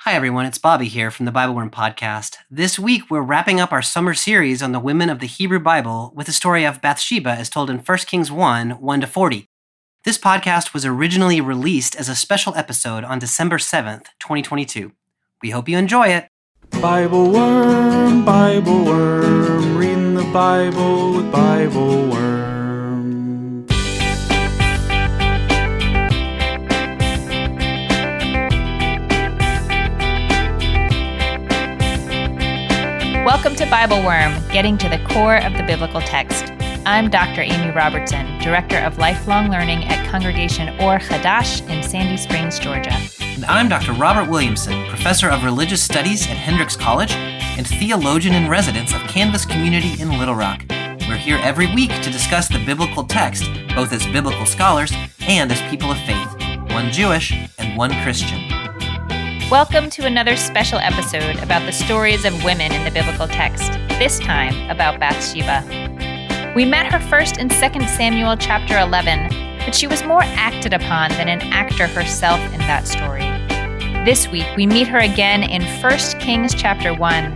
Hi everyone, it's Bobby here from the BibleWorm podcast. This week we're wrapping up our summer series on the women of the Hebrew Bible with the story of Bathsheba as told in 1Kings 1:1-40. This podcast was originally released as a special episode on December 7th, 2022. We hope you enjoy it. BibleWorm, BibleWorm, reading the Bible with BibleWorm. Welcome to BibleWorm, getting to the core of the biblical text. I'm Dr. Amy Robertson, Director of Lifelong Learning at Congregation Or Chadash in Sandy Springs, Georgia. And I'm Dr. Robert Williamson, Professor of Religious Studies at Hendrix College and Theologian in Residence of Canvas Community in Little Rock. We're here every week to discuss the biblical text, both as biblical scholars and as people of faith, one Jewish and one Christian. Welcome to another special episode about the stories of women in the biblical text, this time about Bathsheba. We met her first in 2 Samuel chapter 11, but she was more acted upon than an actor herself in that story. This week, we meet her again in 1 Kings chapter 1,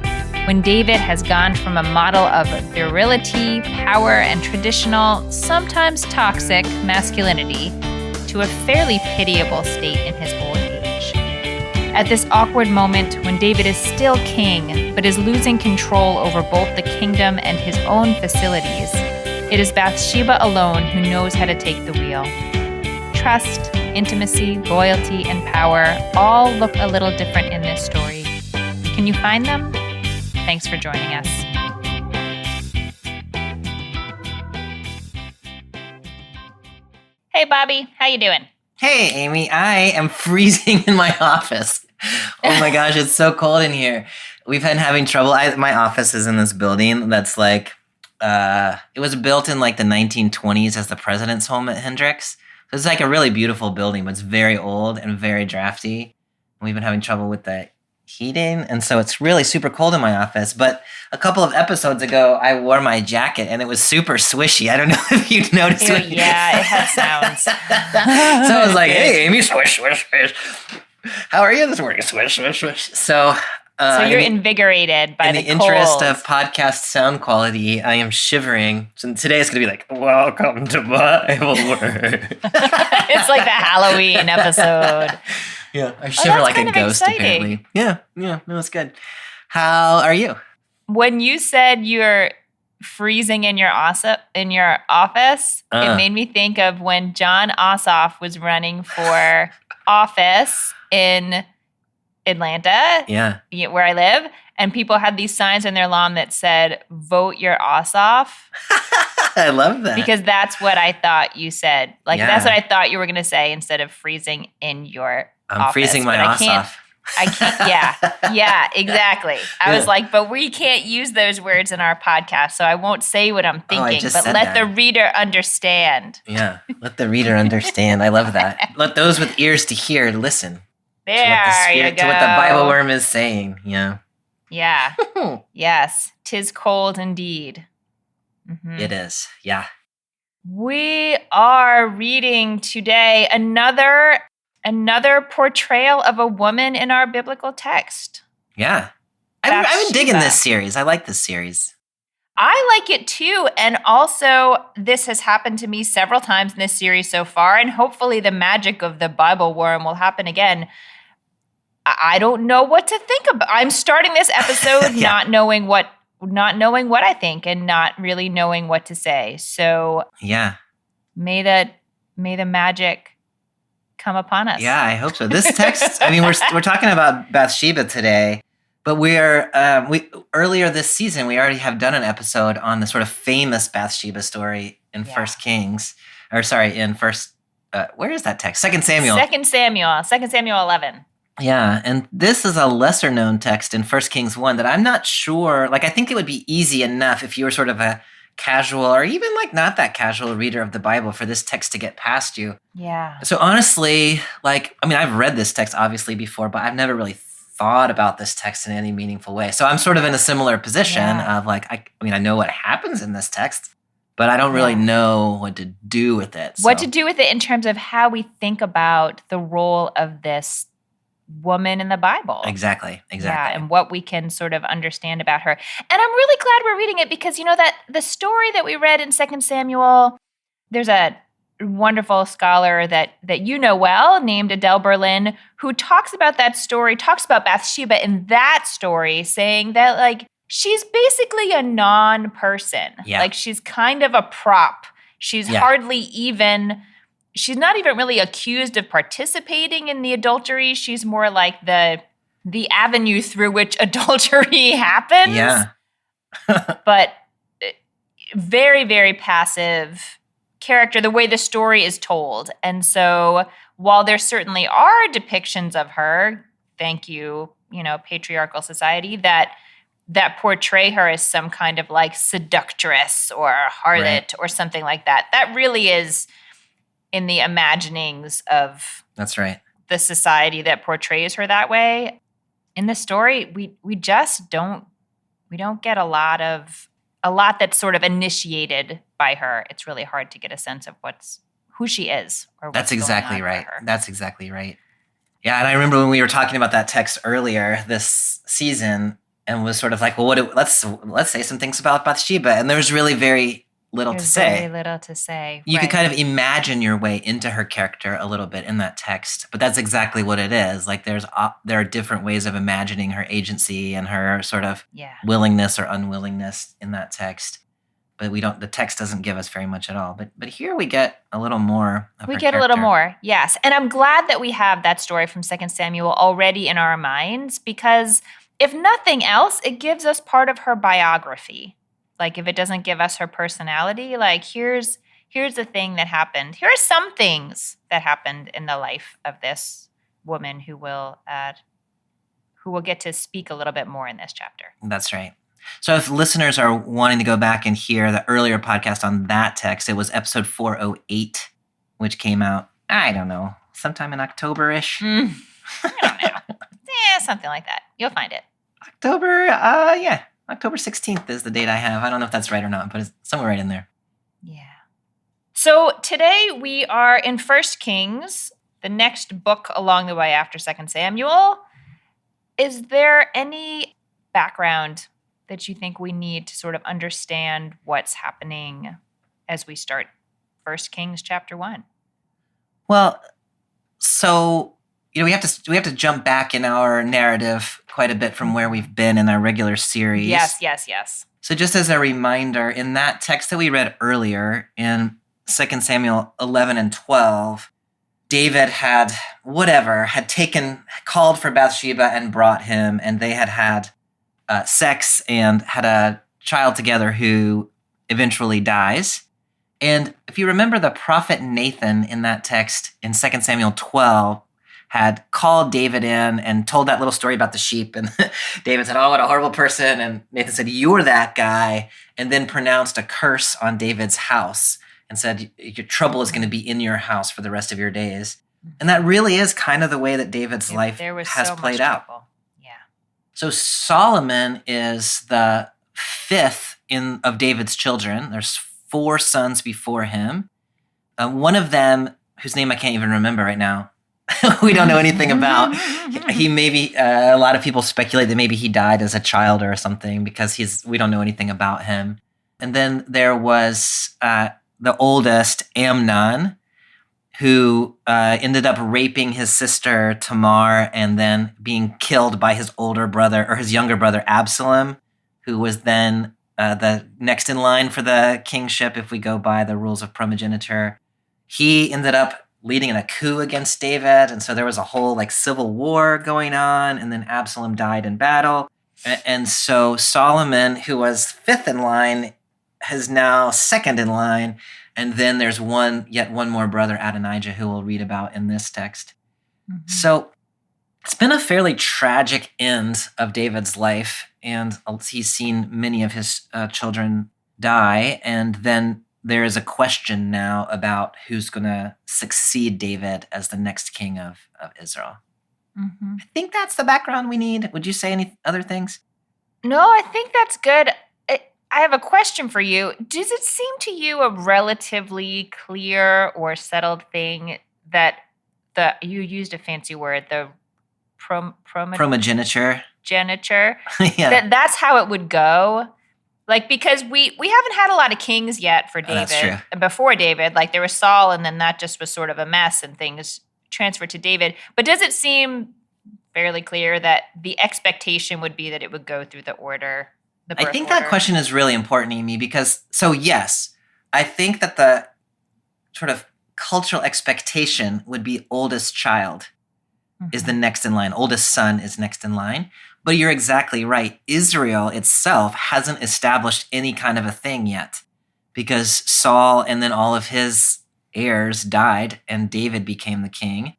when David has gone from a model of virility, power, and traditional, sometimes toxic, masculinity to a fairly pitiable state in his old age. At this awkward moment when David is still king, but is losing control over both the kingdom and his own facilities, it is Bathsheba alone who knows how to take the wheel. Trust, intimacy, loyalty, and power all look a little different in this story. Can you find them? Thanks for joining us. Hey, Bobby, how you doing? Hey, Amy, I am freezing in my office. Oh my gosh, it's so cold in here. We've been having trouble. My office is in this building that's like, it was built in like the 1920s as the president's home at Hendrix. So it's like a really beautiful building, but it's very old and very drafty. We've been having trouble with the heating, and so it's really super cold in my office. But a couple of episodes ago, I wore my jacket, and it was super swishy. I don't know if you noticed. Ew, yeah, it had sounds. So I was like, "Hey, Amy, swish, swish, swish. How are you this morning? Swish, swish, swish." So you're invigoted by the cold. In the interest of podcast sound quality, I am shivering. So today it's going to be like, "Welcome to BibleWorm." It's like the Halloween episode. Yeah, I shiver like a ghost, apparently. Yeah, no, it's good. How are you? When you said you're freezing in your office, it made me think of when John Ossoff was running for office in Atlanta, where I live, and people had these signs on their lawn that said, "Vote your Ossoff." I love that. Because that's what I thought you said. That's what I thought you were going to say instead of freezing in your office. Freezing my ass off. I can't, yeah, exactly. I was like, but we can't use those words in our podcast, so I won't say what I'm thinking, but let the reader understand. Yeah, let the reader understand. I love that. Let those with ears to hear listen. There you go. To what the BibleWorm is saying, yeah. Yeah, yes, 'tis cold indeed. Mm-hmm. It is, yeah. We are reading today another portrayal of a woman in our biblical text. Yeah. I've been digging this series. I like this series. I like it too. And also, this has happened to me several times in this series so far. And hopefully the magic of the BibleWorm will happen again. I don't know what to think about. I'm starting this episode not knowing what I think and not really knowing what to say. So may the magic come upon us. Yeah, I hope so. This text, I mean, we're talking about Bathsheba today, but we earlier this season we already have done an episode on the sort of famous Bathsheba story in 1 Kings, in first. Where is that text? 2 Samuel. 2 Samuel 11. Yeah, and this is a lesser known text in 1 Kings 1 that I'm not sure. Like, I think it would be easy enough if you were sort of a casual or even like not that casual reader of the Bible for this text to get past you. Yeah. So honestly, I've read this text obviously before, but I've never really thought about this text in any meaningful way. So I'm sort of in a similar position of I know what happens in this text, but I don't really know what to do with it. What to do with it in terms of how we think about the role of this woman in the Bible. Exactly. Yeah, and what we can sort of understand about her. And I'm really glad we're reading it because, that the story that we read in 2 Samuel, there's a wonderful scholar that you know well named Adele Berlin who talks about that story, talks about Bathsheba in that story, saying that, like, she's basically a non-person. Yeah. Like, she's kind of a prop. She's hardly even... She's not even really accused of participating in the adultery. She's more like the avenue through which adultery happens. Yeah. But very, very passive character, the way the story is told. And so while there certainly are depictions of her, thank you, patriarchal society, that portray her as some kind of like seductress or harlot or something like that, that really is in the imaginings of That's right. the society that portrays her that way. In the story, we just don't get a lot that's sort of initiated by her. It's really hard to get a sense of who she is or what's That's exactly going on right. for her. That's exactly right. Yeah, and I remember when we were talking about that text earlier this season, and was sort of like, well, let's say some things about Bathsheba, and there was really very little to say. Very little to say. You could kind of imagine your way into her character a little bit in that text, but that's exactly what it is. Like there are different ways of imagining her agency and her sort of willingness or unwillingness in that text. But the text doesn't give us very much at all. But here we get a little more of her character. A little more, yes. And I'm glad that we have that story from 2 Samuel already in our minds, because if nothing else, it gives us part of her biography. Like if it doesn't give us her personality, like here's the thing that happened. Here are some things that happened in the life of this woman who will get to speak a little bit more in this chapter. That's right. So if listeners are wanting to go back and hear the earlier podcast on that text, it was episode 408, which came out, I don't know, sometime in October-ish. I don't know. Something like that. You'll find it. October 16th is the date I have. I don't know if that's right or not, but it's somewhere right in there. Yeah. So today we are in 1Kings, the next book along the way after 2 Samuel. Is there any background that you think we need to sort of understand what's happening as we start 1Kings chapter 1? Well, so we have to jump back in our narrative quite a bit from where we've been in our regular series. Yes. So just as a reminder, in that text that we read earlier in 2 Samuel 11 and 12, David had called for Bathsheba and brought him, and they had sex and had a child together who eventually dies. And if you remember, the prophet Nathan in that text in 2 Samuel 12 had called David in and told that little story about the sheep. And David said, oh, what a horrible person. And Nathan said, you're that guy. And then pronounced a curse on David's house and said, your trouble is going to be in your house for the rest of your days. And that really is kind of the way that David's life has played out. Yeah. So Solomon is the fifth of David's children. There's 4 sons before him. One of them, whose name I can't even remember right now, we don't know anything about. He maybe a lot of people speculate that maybe he died as a child or something because we don't know anything about him. And then there was the oldest, Amnon, who ended up raping his sister Tamar and then being killed by his older brother or his younger brother Absalom, who was then the next in line for the kingship if we go by the rules of primogeniture. He ended up leading in a coup against David, and so there was a whole civil war going on, and then Absalom died in battle. And so Solomon, who was 5th in line, is now 2nd in line, and then there's yet one more brother, Adonijah, who we'll read about in this text. Mm-hmm. So it's been a fairly tragic end of David's life, and he's seen many of his children die, and then there is a question now about who's going to succeed David as the next king of Israel. Mm-hmm. I think that's the background we need. Would you say any other things? No, I think that's good. I have a question for you. Does it seem to you a relatively clear or settled thing that you used a fancy word, the Primogeniture. Geniture. Yeah. That's how it would go. Like, because we haven't had a lot of kings yet for David. That's true. Before David, like there was Saul, and then that just was sort of a mess and things transferred to David. But does it seem fairly clear that the expectation would be that it would go through the order, the birth I think order? that question is really important, Amy, because, so yes, I think that the sort of cultural expectation would be oldest child is the next in line. Oldest son is next in line. But you're exactly right. Israel itself hasn't established any kind of a thing yet because Saul and then all of his heirs died and David became the king.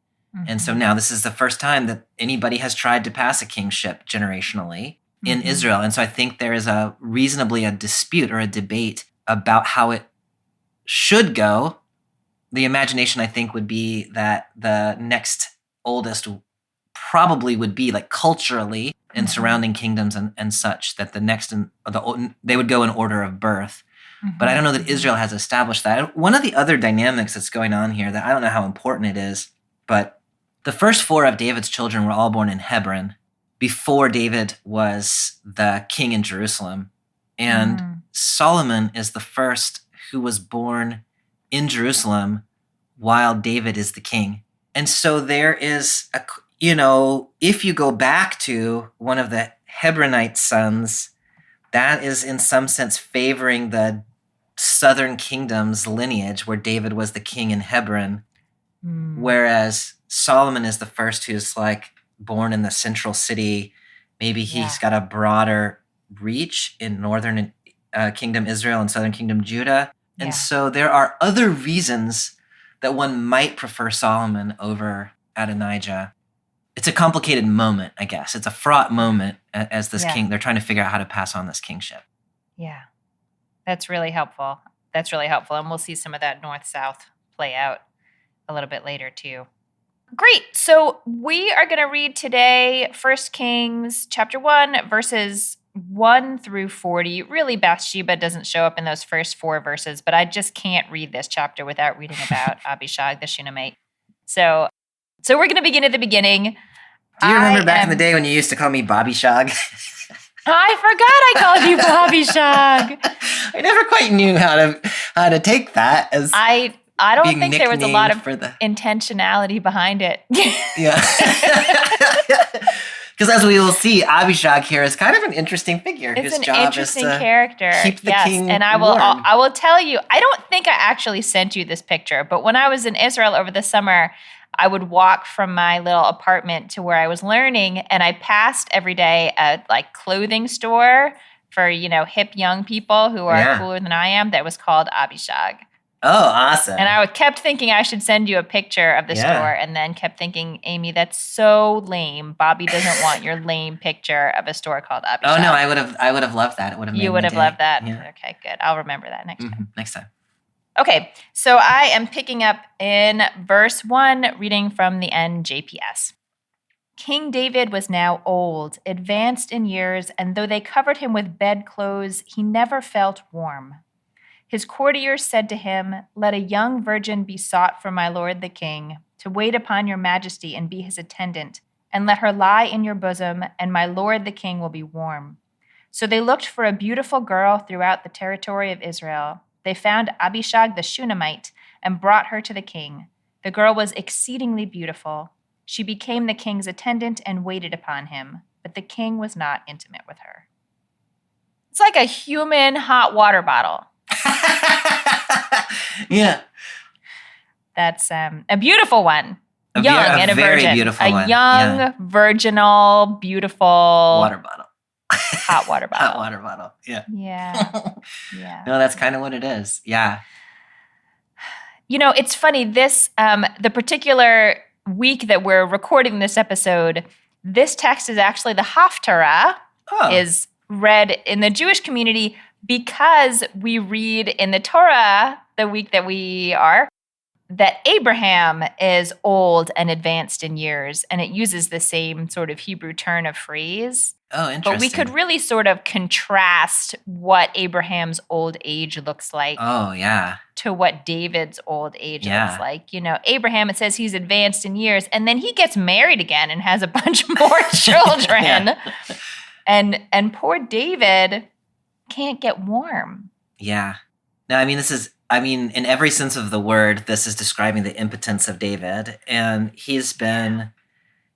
And so now this is the first time that anybody has tried to pass a kingship generationally in Israel. And so I think there is reasonably a dispute or a debate about how it should go. The imagination, I think, would be that the next oldest probably would be like culturally in surrounding kingdoms and such, that the next they would go in order of birth. But I don't know that Israel has established that. One of the other dynamics that's going on here that I don't know how important it is, but the first 4 of David's children were all born in Hebron before David was the king in Jerusalem. And Solomon is the first who was born in Jerusalem while David is the king. And so there is if you go back to one of the Hebronite sons, that is in some sense favoring the southern kingdom's lineage where David was the king in Hebron, whereas Solomon is the first who's like born in the central city. Maybe he's got a broader reach in northern kingdom Israel and southern kingdom Judah. And so there are other reasons that one might prefer Solomon over Adonijah. It's a complicated moment, I guess. It's a fraught moment as this king. They're trying to figure out how to pass on this kingship. Yeah. That's really helpful. And we'll see some of that north-south play out a little bit later too. Great. So we are going to read today 1 Kings chapter 1, verses 1 through 40. Really, Bathsheba doesn't show up in those first 4 verses, but I just can't read this chapter without reading about Abishag the Shunammite. So we're going to begin at the beginning. Do you remember back in the day when you used to call me Bobby Shog? I forgot I called you Bobby Shog. I never quite knew how to take that as I don't think there was a lot of intentionality behind it. Yeah. Because as we will see, Abishag here is kind of an interesting figure. It's an interesting character. Keep the king and I will tell you, I don't think I actually sent you this picture, but when I was in Israel over the summer, I would walk from my little apartment to where I was learning, and I passed every day a clothing store for hip young people who are cooler than I am. That was called Abishag. Oh, awesome! And I kept thinking I should send you a picture of the store, and then kept thinking, Amy, that's so lame. Bobby doesn't want your lame picture of a store called Abishag. Oh no, I would have loved that. It would have. You would have loved that. Yeah. Okay, good. I'll remember that next time. Next time. Okay, so I am picking up in verse 1, reading from the NJPS. King David was now old, advanced in years, and though they covered him with bedclothes, he never felt warm. His courtiers said to him, "Let a young virgin be sought for my lord the king, to wait upon your majesty and be his attendant, and let her lie in your bosom, and my lord the king will be warm." So they looked for a beautiful girl throughout the territory of Israel. They found Abishag the Shunammite and brought her to the king. The girl was exceedingly beautiful. She became the king's attendant and waited upon him, but the king was not intimate with her. It's like a human hot water bottle. Yeah. That's a beautiful one. A very virgin. Beautiful one. A young, virginal, beautiful water bottle. Hot water bottle. Hot water bottle. Yeah. Yeah. No, that's kind of what it is. Yeah. It's funny. This the particular week that we're recording this episode, this text is actually the Haftarah is read in the Jewish community because we read in the Torah the week that we are. that Abraham is old and advanced in years, and it uses the same sort of Hebrew turn of phrase. Oh, interesting. But we could really sort of contrast what Abraham's old age looks like to what David's old age looks like. You know, Abraham, it says he's advanced in years, and then he gets married again and has a bunch more children. And poor David can't get warm. Yeah. No, I mean, in every sense of the word, this is describing the impotence of David. And he's been,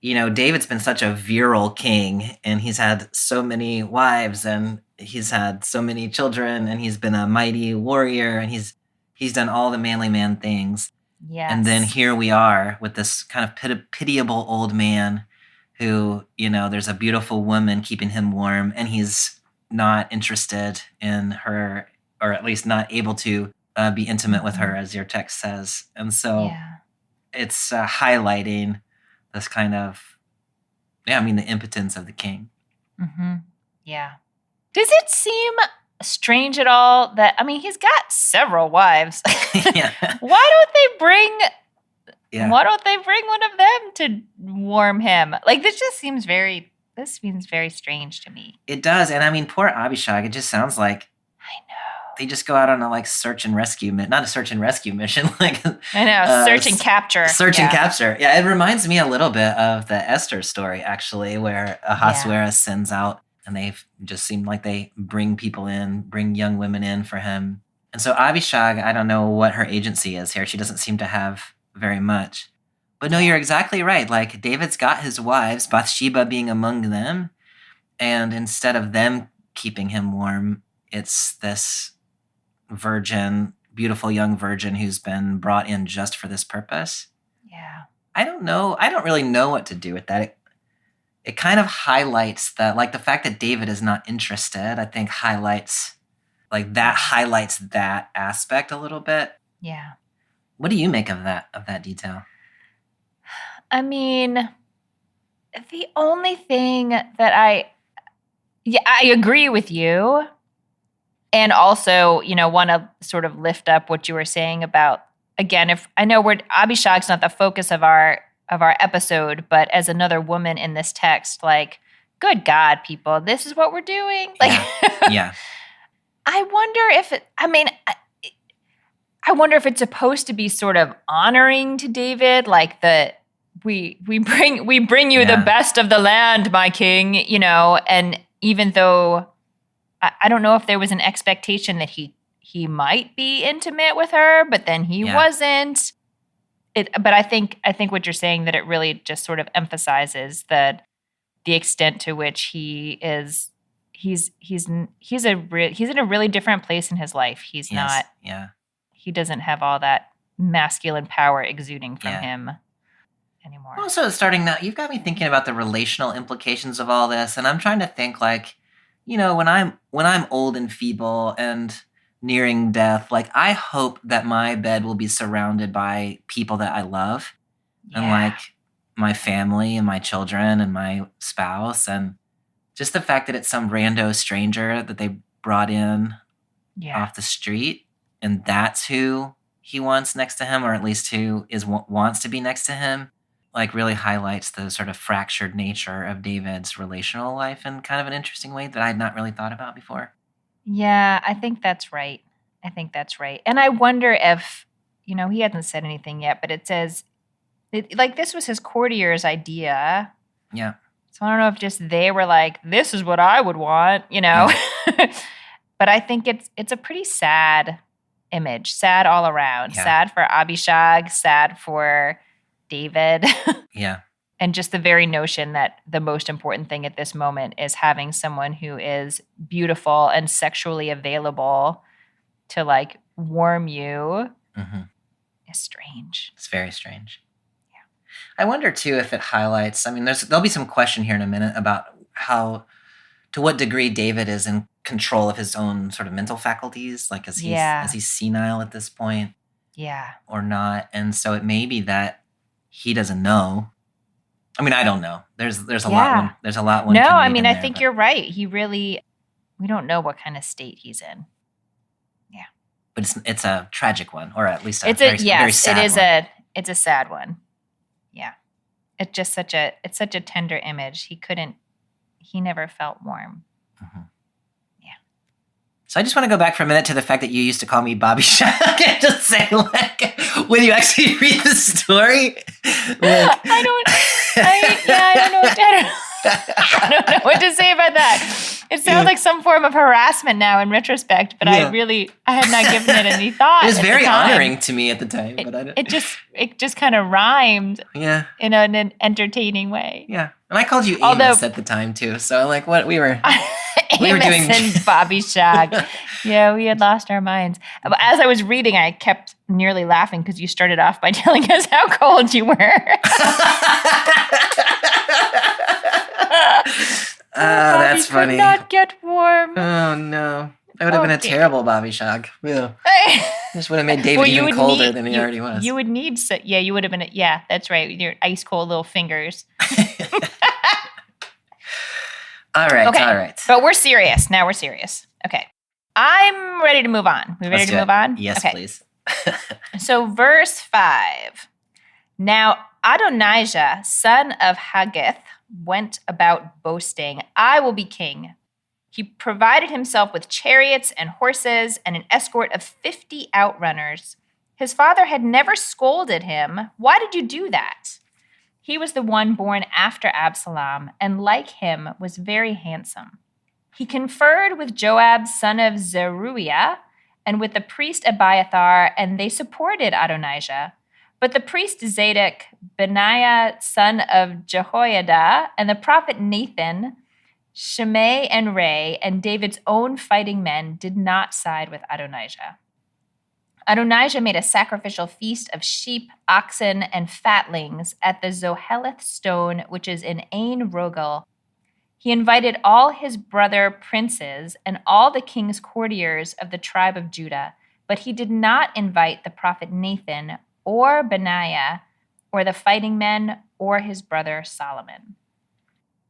David's been such a virile king, and he's had so many wives, and he's had so many children, and he's been a mighty warrior, and he's done all the manly man things. Yes. And then here we are with this kind of pitiable old man who, there's a beautiful woman keeping him warm, and he's not interested in her, or at least not able to be intimate with her, as your text says. And so it's highlighting this kind of, the impotence of the king. Mm-hmm. Yeah. Does it seem strange at all that, he's got several wives. Why don't they bring one of them to warm him? Like, this seems very strange to me. It does. And poor Abishag, it just sounds like, I know. They just go out on a search and rescue not a search and rescue mission, I know, search and capture. And capture. Yeah, it reminds me a little bit of the Esther story, actually, where Ahasuerus sends out, and they just seem like they bring young women in for him. And so Abishag, I don't know what her agency is here. She doesn't seem to have very much. But no, you're exactly right. Like, David's got his wives, Bathsheba being among them, and instead of them keeping him warm, it's this beautiful young virgin who's been brought in just for this purpose. Yeah. I don't know. I don't really know what to do with that. It kind of highlights that, the fact that David is not interested, I think highlights that aspect a little bit. Yeah. What do you make of that detail? The only thing that I agree with you. And also, want to sort of lift up what you were saying about, again, if I know Abishag's not the focus of our episode, but as another woman in this text, good God, people, this is what we're doing. Yeah. I wonder if it's supposed to be sort of honoring to David, we bring you the best of the land, my king, and even though I don't know if there was an expectation that he might be intimate with her, but then he wasn't. But I think what you're saying, that it really just sort of emphasizes the extent to which he's in a really different place in his life. He's not. Yeah. He doesn't have all that masculine power exuding from him anymore. Also, starting now, you've got me thinking about the relational implications of all this, and I'm trying to think when I'm old and feeble and nearing death, I hope that my bed will be surrounded by people that I love, and my family and my children and my spouse, and just the fact that it's some rando stranger that they brought in off the street, and that's who he wants next to him, or at least who wants to be next to him. Really highlights the sort of fractured nature of David's relational life in kind of an interesting way that I had not really thought about before. Yeah, I think that's right. And I wonder if, he hasn't said anything yet, but it says, this was his courtier's idea. Yeah. So I don't know if just they were like, this is what I would want, Yeah. But I think it's a pretty sad image, sad all around. Yeah. Sad for Abishag, sad for David. Yeah. And just the very notion that the most important thing at this moment is having someone who is beautiful and sexually available to warm you is strange. It's very strange. Yeah. I wonder too if it highlights, there'll be some question here in a minute about to what degree David is in control of his own sort of mental faculties, is he senile at this point? Yeah. Or not? And so it may be that he doesn't know. I don't know. There's a lot. There's a lot. No, I think you're right. We don't know what kind of state he's in. Yeah. but it's a tragic one, or at least It's very sad one. It's a sad one. Yeah. It's just such a tender image. He never felt warm. Mhm. Yeah. So I just want to go back for a minute to the fact that you used to call me Bobby Shag and just say, like, when you actually read the story, like, I don't know what to say about that. It sounds like some form of harassment now in retrospect, but I had not given it any thought. It was very honoring to me at the time, but I don't. It just kind of rhymed. Yeah. In an entertaining way. Yeah, and I called you Amos at the time too. So like, what we were doing. And Bobby Shag. Yeah, we had lost our minds. But as I was reading, I kept nearly laughing because you started off by telling us how cold you were. That's funny. Could not get warm. Oh no, that would have been a terrible Bobby Shag. Yeah. This would have made David even colder than he already was. You would need, you would have been. Yeah, that's right. With your ice cold little fingers. All right. Okay. All right. But we're serious. Now we're serious. Okay. I'm ready to move on. We ready to move on? Yes, okay. please. So verse 5. Now Adonijah, son of Haggith, went about boasting, I will be king. He provided himself with chariots and horses and an escort of 50 outrunners. His father had never scolded him. Why did you do that? He was the one born after Absalom, and like him, was very handsome. He conferred with Joab, son of Zeruiah, and with the priest Abiathar, and they supported Adonijah. But the priest Zadok, Benaiah, son of Jehoiada, and the prophet Nathan, Shimei and Ray, and David's own fighting men did not side with Adonijah. Adonijah made a sacrificial feast of sheep, oxen, and fatlings at the Zoheleth stone, which is in Ain Rogel. He invited all his brother princes and all the king's courtiers of the tribe of Judah, but he did not invite the prophet Nathan or Benaiah or the fighting men or his brother Solomon.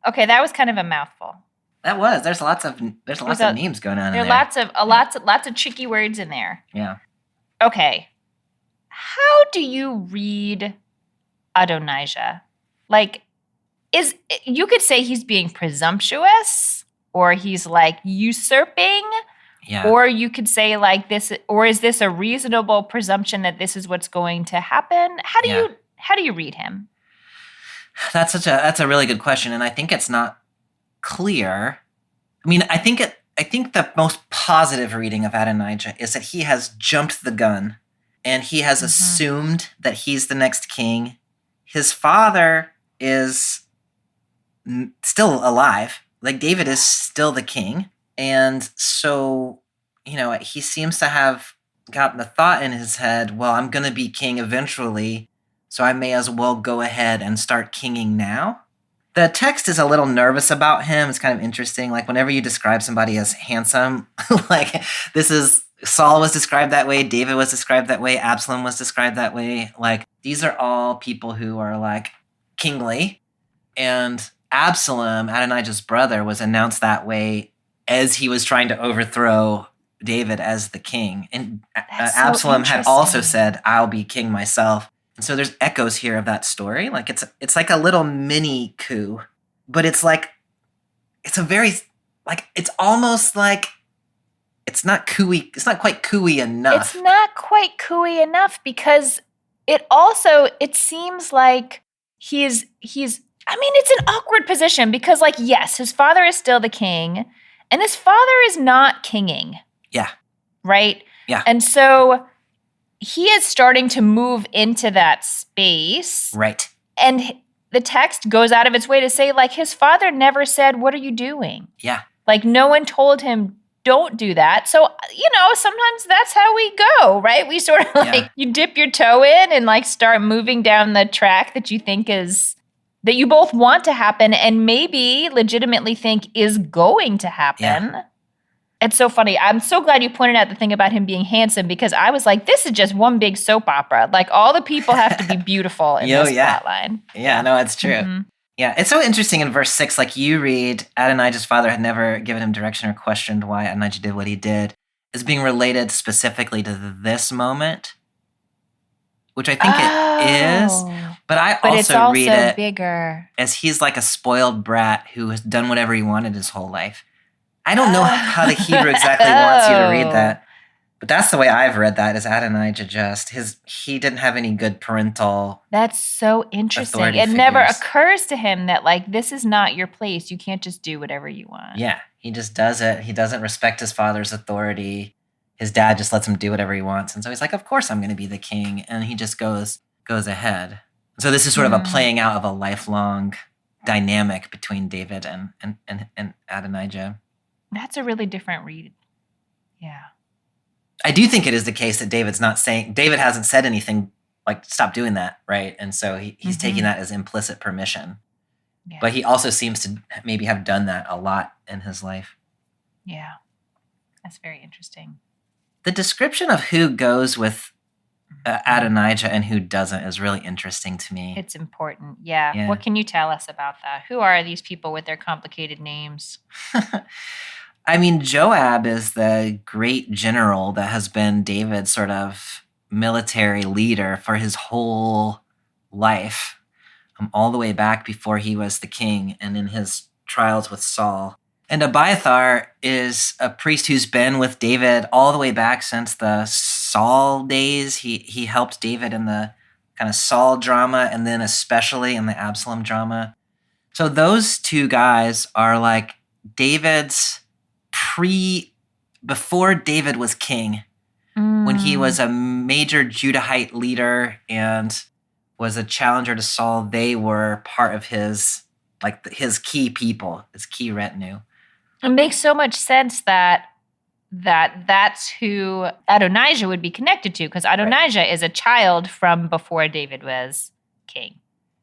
Okay, that was kind of a mouthful. That was. There's lots of names going on. There are lots of tricky words in there. Yeah. Okay. How do you read Adonijah? Like, you could say he's being presumptuous, or he's like usurping, or you could say like this, or is this a reasonable presumption that this is what's going to happen? How do you read him? That's a really good question, and I think it's not clear. I mean, I think the most positive reading of Adonijah is that he has jumped the gun and he has assumed that he's the next king. His father is still alive. Like, David is still the king. And so, he seems to have gotten the thought in his head, well, I'm going to be king eventually, so I may as well go ahead and start kinging now. The text is a little nervous about him. It's kind of interesting. Like, whenever you describe somebody as handsome, like, Saul was described that way, David was described that way, Absalom was described that way. Like, these are all people who are, like, kingly. And Absalom, Adonijah's brother, was announced that way as he was trying to overthrow David as the king. And Absalom had also said, I'll be king myself. And so there's echoes here of that story. Like, it's like a little mini coup, but it's like, it's a very, like, it's almost like, it's not cooey. It's not quite cooey enough. It's not quite cooey enough because it seems like it's an awkward position because, like, yes, his father is still the king and his father is not kinging. Yeah. Right? Yeah. And so he is starting to move into that space. Right. And the text goes out of its way to say, like, his father never said, what are you doing? Yeah. Like, no one told him, don't do that. So, sometimes that's how we go, right? We sort of you dip your toe in and like start moving down the track that you think that you both want to happen and maybe legitimately think is going to happen. Yeah. It's so funny. I'm so glad you pointed out the thing about him being handsome because I was like, this is just one big soap opera. Like, all the people have to be beautiful in this plotline. Yeah, no, it's true. Mm-hmm. Yeah, it's so interesting in verse 6, like you read, Adonijah's father had never given him direction or questioned why Adonijah did what he did. is being related specifically to this moment, which I think it is. But I But it's also read it bigger. as he's like a spoiled brat who has done whatever he wanted his whole life. I don't know how the Hebrew exactly wants you to read that, but that's the way I've read that, is Adonijah he didn't have any good parental. That's so interesting. Authority It never figures. occurs to him that, like, this is not your place. You can't just do whatever you want. Yeah, he just does it. He doesn't respect his father's authority. His dad just lets him do whatever he wants. And so he's like, of course I'm going to be the king. And he just goes ahead. So this is sort of a playing out of a lifelong dynamic between David and Adonijah. That's a really different read. Yeah. I do think it is the case that David hasn't said anything like, stop doing that, right? And so he's taking that as implicit permission. Yeah. But he also seems to maybe have done that a lot in his life. Yeah. That's very interesting. The description of who goes with Adonijah and who doesn't is really interesting to me. It's important. Yeah. What can you tell us about that? Who are these people with their complicated names? I mean, Joab is the great general that has been David's sort of military leader for his whole life, all the way back before he was the king and in his trials with Saul. And Abiathar is a priest who's been with David all the way back since the Saul days. He helped David in the kind of Saul drama and then especially in the Absalom drama. So those two guys are like David's before David was king, when he was a major Judahite leader and was a challenger to Saul. They were part of his key people, his key retinue. It makes so much sense that's who Adonijah would be connected to, because Adonijah is a child from before David was king.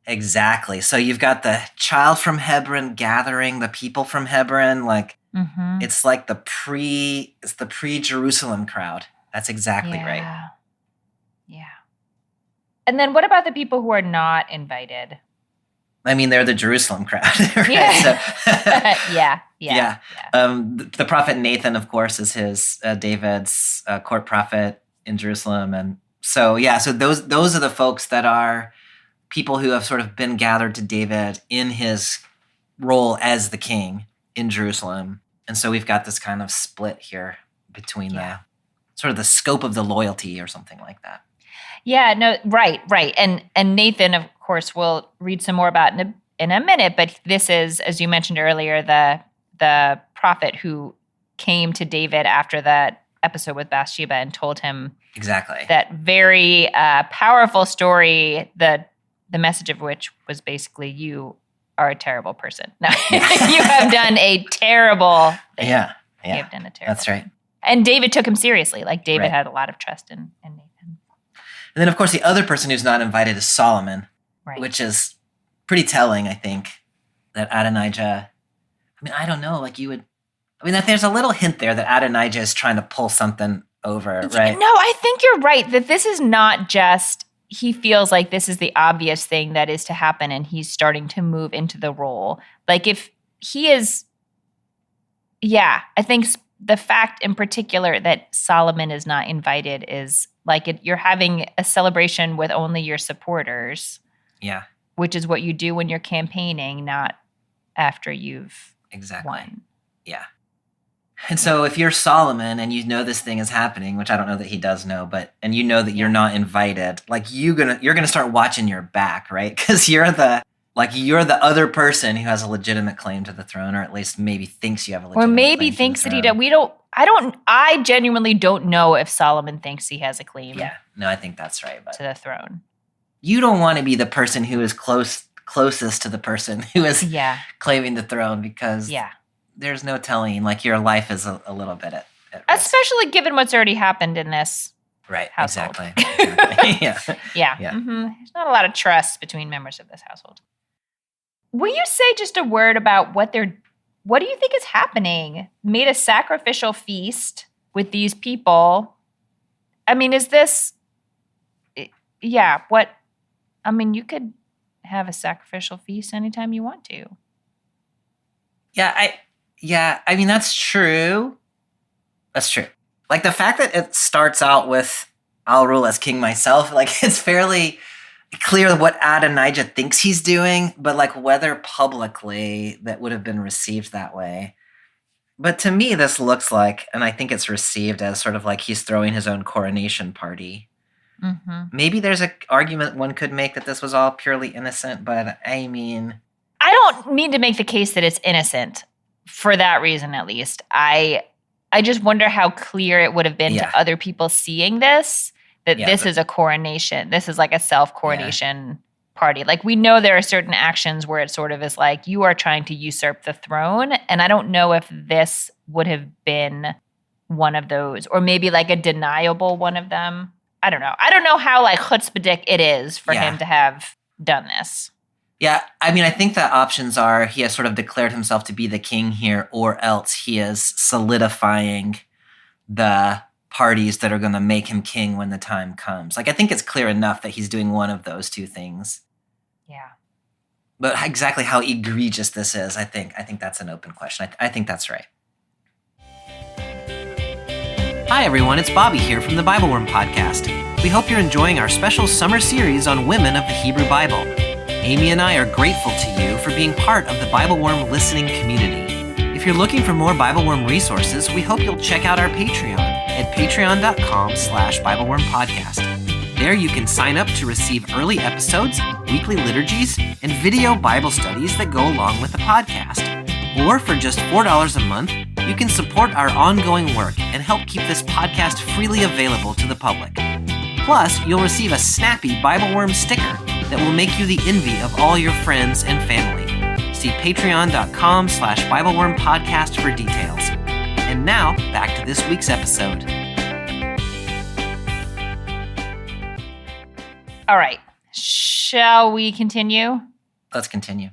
Exactly. So you've got the child from Hebron gathering the people from Hebron. Like it's like the pre-Jerusalem crowd. That's exactly right. Yeah. And then what about the people who are not invited? I mean, they're the Jerusalem crowd, right? Yeah. So, yeah. The prophet Nathan, of course, is David's court prophet in Jerusalem. And so those are the folks that are people who have sort of been gathered to David in his role as the king in Jerusalem. And so we've got this kind of split here between the sort of the scope of the loyalty or something like that. Yeah, no, right. And Nathan, of course, we'll read some more about in a minute, but this is, as you mentioned earlier, the prophet who came to David after that episode with Bathsheba and told him exactly that very powerful story, the message of which was basically, you are a terrible person. No, you have done a terrible thing. Yeah. You have done a terrible That's right. thing. And David took him seriously. Like, David had a lot of trust in Nathan. And then, of course, the other person who's not invited is Solomon, which is pretty telling, I think, that Adonijah, I mean, I don't know, there's a little hint there that Adonijah is trying to pull something over, right? No, I think you're right, that this is not just, he feels like this is the obvious thing that is to happen and he's starting to move into the role. Like, if he is, I think the fact in particular that Solomon is not invited is like you're having a celebration with only your supporters. Yeah. Which is what you do when you're campaigning, not after you've won. Yeah. And so if you're Solomon and you know this thing is happening, which I don't know that he does know, and you know that you're not invited, like you're gonna start watching your back, right? Because you're the other person who has a legitimate claim to the throne, or at least maybe thinks you have a legitimate claim. Or maybe thinks that he does. I genuinely don't know if Solomon thinks he has a claim. Yeah, no, I think that's right. To the throne. You don't want to be the person who is closest to the person who is claiming the throne, because there's no telling, like, your life is a little bit at risk. Especially given what's already happened in this household. Exactly. Yeah. Mm-hmm. There's not a lot of trust between members of this household. Will you say just a word about what do you think is happening? Made a sacrificial feast with these people. I mean, is this, you could have a sacrificial feast anytime you want to. I mean, that's true. That's true. Like the fact that it starts out with, I'll rule as king myself, like it's fairly clear what Adonijah thinks he's doing, but like whether publicly that would have been received that way. But to me, this looks like, and I think it's received as sort of like he's throwing his own coronation party. Maybe there's an argument one could make that this was all purely innocent, but I mean... I don't mean to make the case that it's innocent for that reason, at least. I just wonder how clear it would have been to other people seeing this, that this is a coronation. This is like a self-coronation party. Like we know there are certain actions where it sort of is like, you are trying to usurp the throne. And I don't know if this would have been one of those, or maybe like a deniable one of them. I don't know. I don't know how like chutzpahdik it is for him to have done this. Yeah, I mean, I think the options are he has sort of declared himself to be the king here, or else he is solidifying the parties that are going to make him king when the time comes. Like, I think it's clear enough that he's doing one of those two things. Yeah. But exactly how egregious this is, I think that's an open question. I think that's right. Hi, everyone. It's Bobby here from the BibleWorm podcast. We hope you're enjoying our special summer series on women of the Hebrew Bible. Amy and I are grateful to you for being part of the BibleWorm listening community. If you're looking for more BibleWorm resources, we hope you'll check out our Patreon at patreon.com/BibleWorm podcast. There you can sign up to receive early episodes, weekly liturgies, and video Bible studies that go along with the podcast. Or for just $4 a month, you can support our ongoing work and help keep this podcast freely available to the public. Plus, you'll receive a snappy BibleWorm sticker that will make you the envy of all your friends and family. See patreon.com/BibleWorm podcast for details. And now, back to this week's episode. All right. Shall we continue? Let's continue.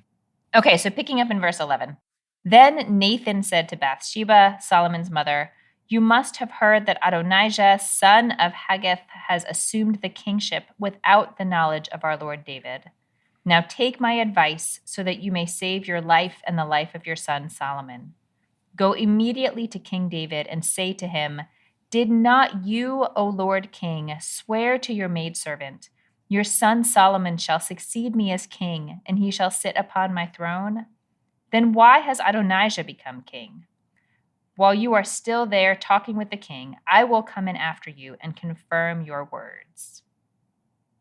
Okay, so picking up in verse 11. Then Nathan said to Bathsheba, Solomon's mother, "You must have heard that Adonijah, son of Haggith, has assumed the kingship without the knowledge of our Lord David. Now take my advice so that you may save your life and the life of your son Solomon. Go immediately to King David and say to him, 'Did not you, O Lord King, swear to your maidservant, your son Solomon shall succeed me as king, and he shall sit upon my throne? Then why has Adonijah become king? While you are still there talking with the king, I will come in after you and confirm your words.'"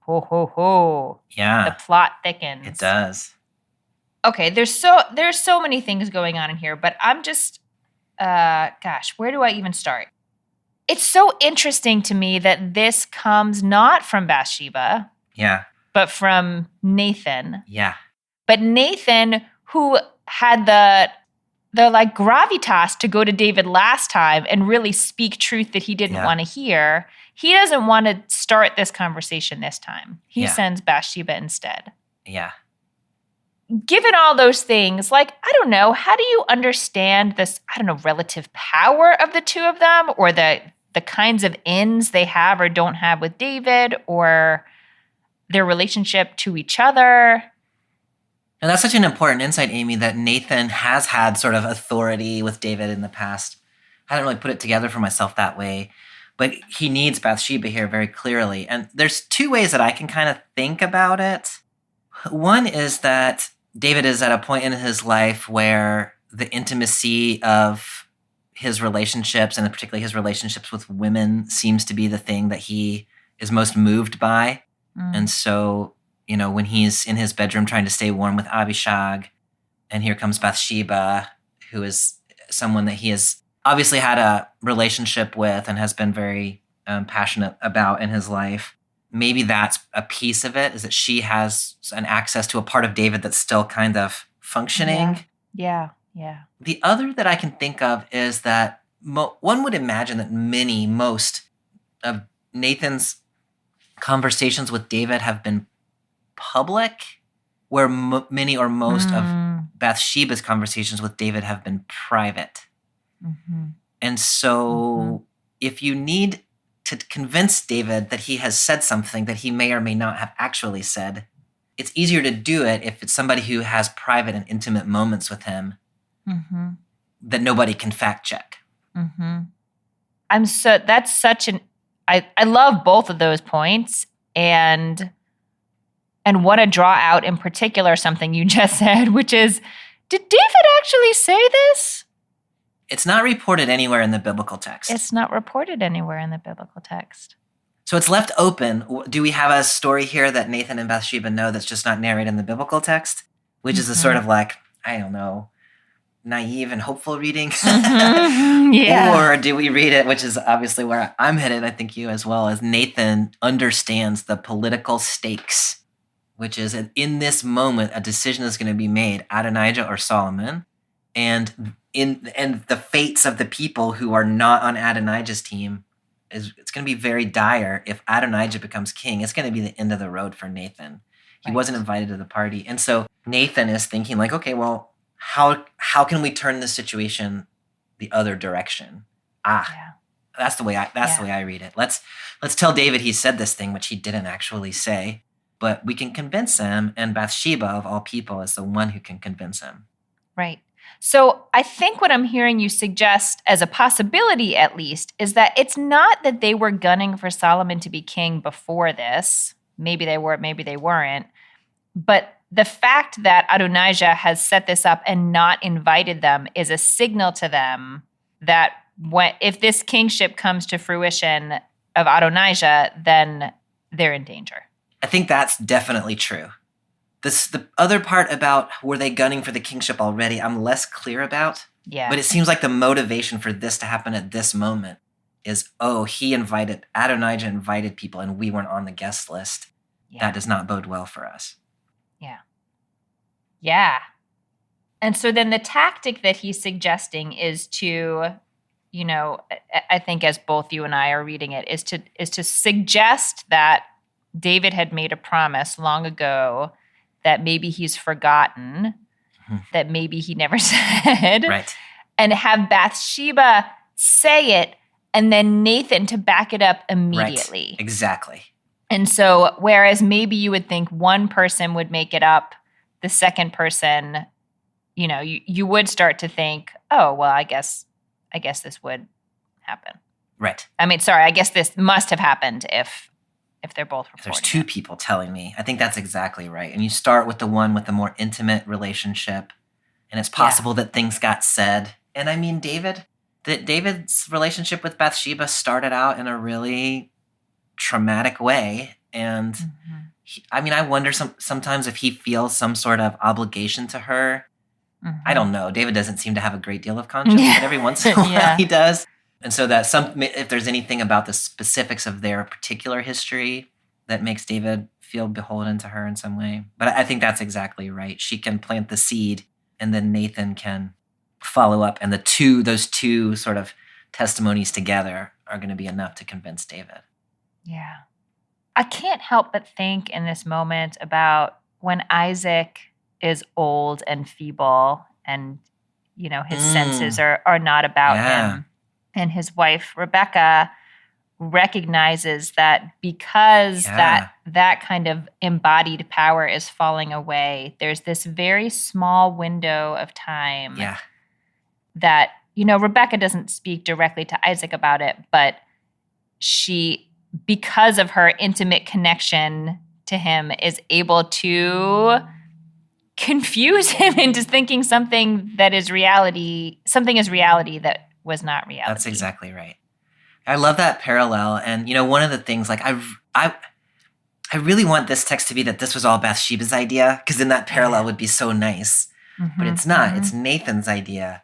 Ho, ho, ho. Yeah. The plot thickens. It does. Okay, there's so many things going on in here, but I'm just, where do I even start? It's so interesting to me that this comes not from Bathsheba. Yeah. But from Nathan. Yeah. But Nathan, who had the like gravitas to go to David last time and really speak truth that he didn't want to hear, he doesn't want to start this conversation this time. He sends Bathsheba instead. Yeah. Given all those things, like, I don't know, how do you understand this, relative power of the two of them, or the kinds of ends they have or don't have with David, or their relationship to each other? And that's such an important insight, Amy, that Nathan has had sort of authority with David in the past. I hadn't really put it together for myself that way, but he needs Bathsheba here very clearly. And there's two ways that I can kind of think about it. One is that David is at a point in his life where the intimacy of his relationships, and particularly his relationships with women, seems to be the thing that he is most moved by. And so, when he's in his bedroom trying to stay warm with Abishag, and here comes Bathsheba, who is someone that he has obviously had a relationship with and has been very passionate about in his life. Maybe that's a piece of it, is that she has an access to a part of David that's still kind of functioning. Yeah. The other that I can think of is that one would imagine that most of Nathan's conversations with David have been public, where many or most of Bathsheba's conversations with David have been private. And so if you need to convince David that he has said something that he may or may not have actually said, it's easier to do it if it's somebody who has private and intimate moments with him that nobody can fact check. That's such an, I love both of those points and want to draw out in particular something you just said, which is, did David actually say this? It's not reported anywhere in the biblical text. It's not reported anywhere in the biblical text. So it's left open. Do we have a story here that Nathan and Bathsheba know that's just not narrated in the biblical text? Which is a sort of like, I don't know, naive and hopeful reading? Yeah. Or do we read it, which is obviously where I'm headed, I think you as well, as Nathan understands the political stakes, which is in this moment, a decision is going to be made, Adonijah or Solomon, and the fates of the people who are not on Adonijah's team, it's going to be very dire. If Adonijah becomes king, it's going to be the end of the road for Nathan. He wasn't invited to the party. And so Nathan is thinking like, okay, well, how can we turn this situation the other direction? That's the way I read it. Let's tell David he said this thing, which he didn't actually say, but we can convince him, and Bathsheba of all people is the one who can convince him. Right. So I think what I'm hearing you suggest as a possibility, at least, is that it's not that they were gunning for Solomon to be king before this. Maybe they were, maybe they weren't. But the fact that Adonijah has set this up and not invited them is a signal to them that if this kingship comes to fruition of Adonijah, then they're in danger. I think that's definitely true. The other part about were they gunning for the kingship already, I'm less clear about. Yeah. But it seems like the motivation for this to happen at this moment is, Adonijah invited people and we weren't on the guest list. Yeah. That does not bode well for us. Yeah. Yeah. And so then the tactic that he's suggesting is to, I think as both you and I are reading it, is to suggest that David had made a promise long ago that maybe he's forgotten, that maybe he never said. Right. And have Bathsheba say it, and then Nathan to back it up immediately. Right. Exactly. And so, whereas maybe you would think one person would make it up, the second person, you would start to think, oh, well, I guess this would happen. Right. I guess this must have happened if they're both reporting. There's two people telling me. I think that's exactly right. And you start with the one with the more intimate relationship, and it's possible that things got said. And I mean, David's relationship with Bathsheba started out in a really traumatic way. And I wonder sometimes if he feels some sort of obligation to her. I don't know. David doesn't seem to have a great deal of conscience, but every once in a while he does. And so that if there's anything about the specifics of their particular history that makes David feel beholden to her in some way. But I think that's exactly right. She can plant the seed, and then Nathan can follow up. And those two sort of testimonies together are going to be enough to convince David. Yeah. I can't help but think in this moment about when Isaac is old and feeble and, his senses are not about him. And his wife, Rebecca, recognizes that because that kind of embodied power is falling away, there's this very small window of time that, Rebecca doesn't speak directly to Isaac about it, but she, because of her intimate connection to him, is able to confuse him into thinking something is reality that was not reality. That's exactly right. I love that parallel. And, one of the things, like, I really want this text to be that this was all Bathsheba's idea, because then that parallel would be so nice. But it's not. It's Nathan's idea,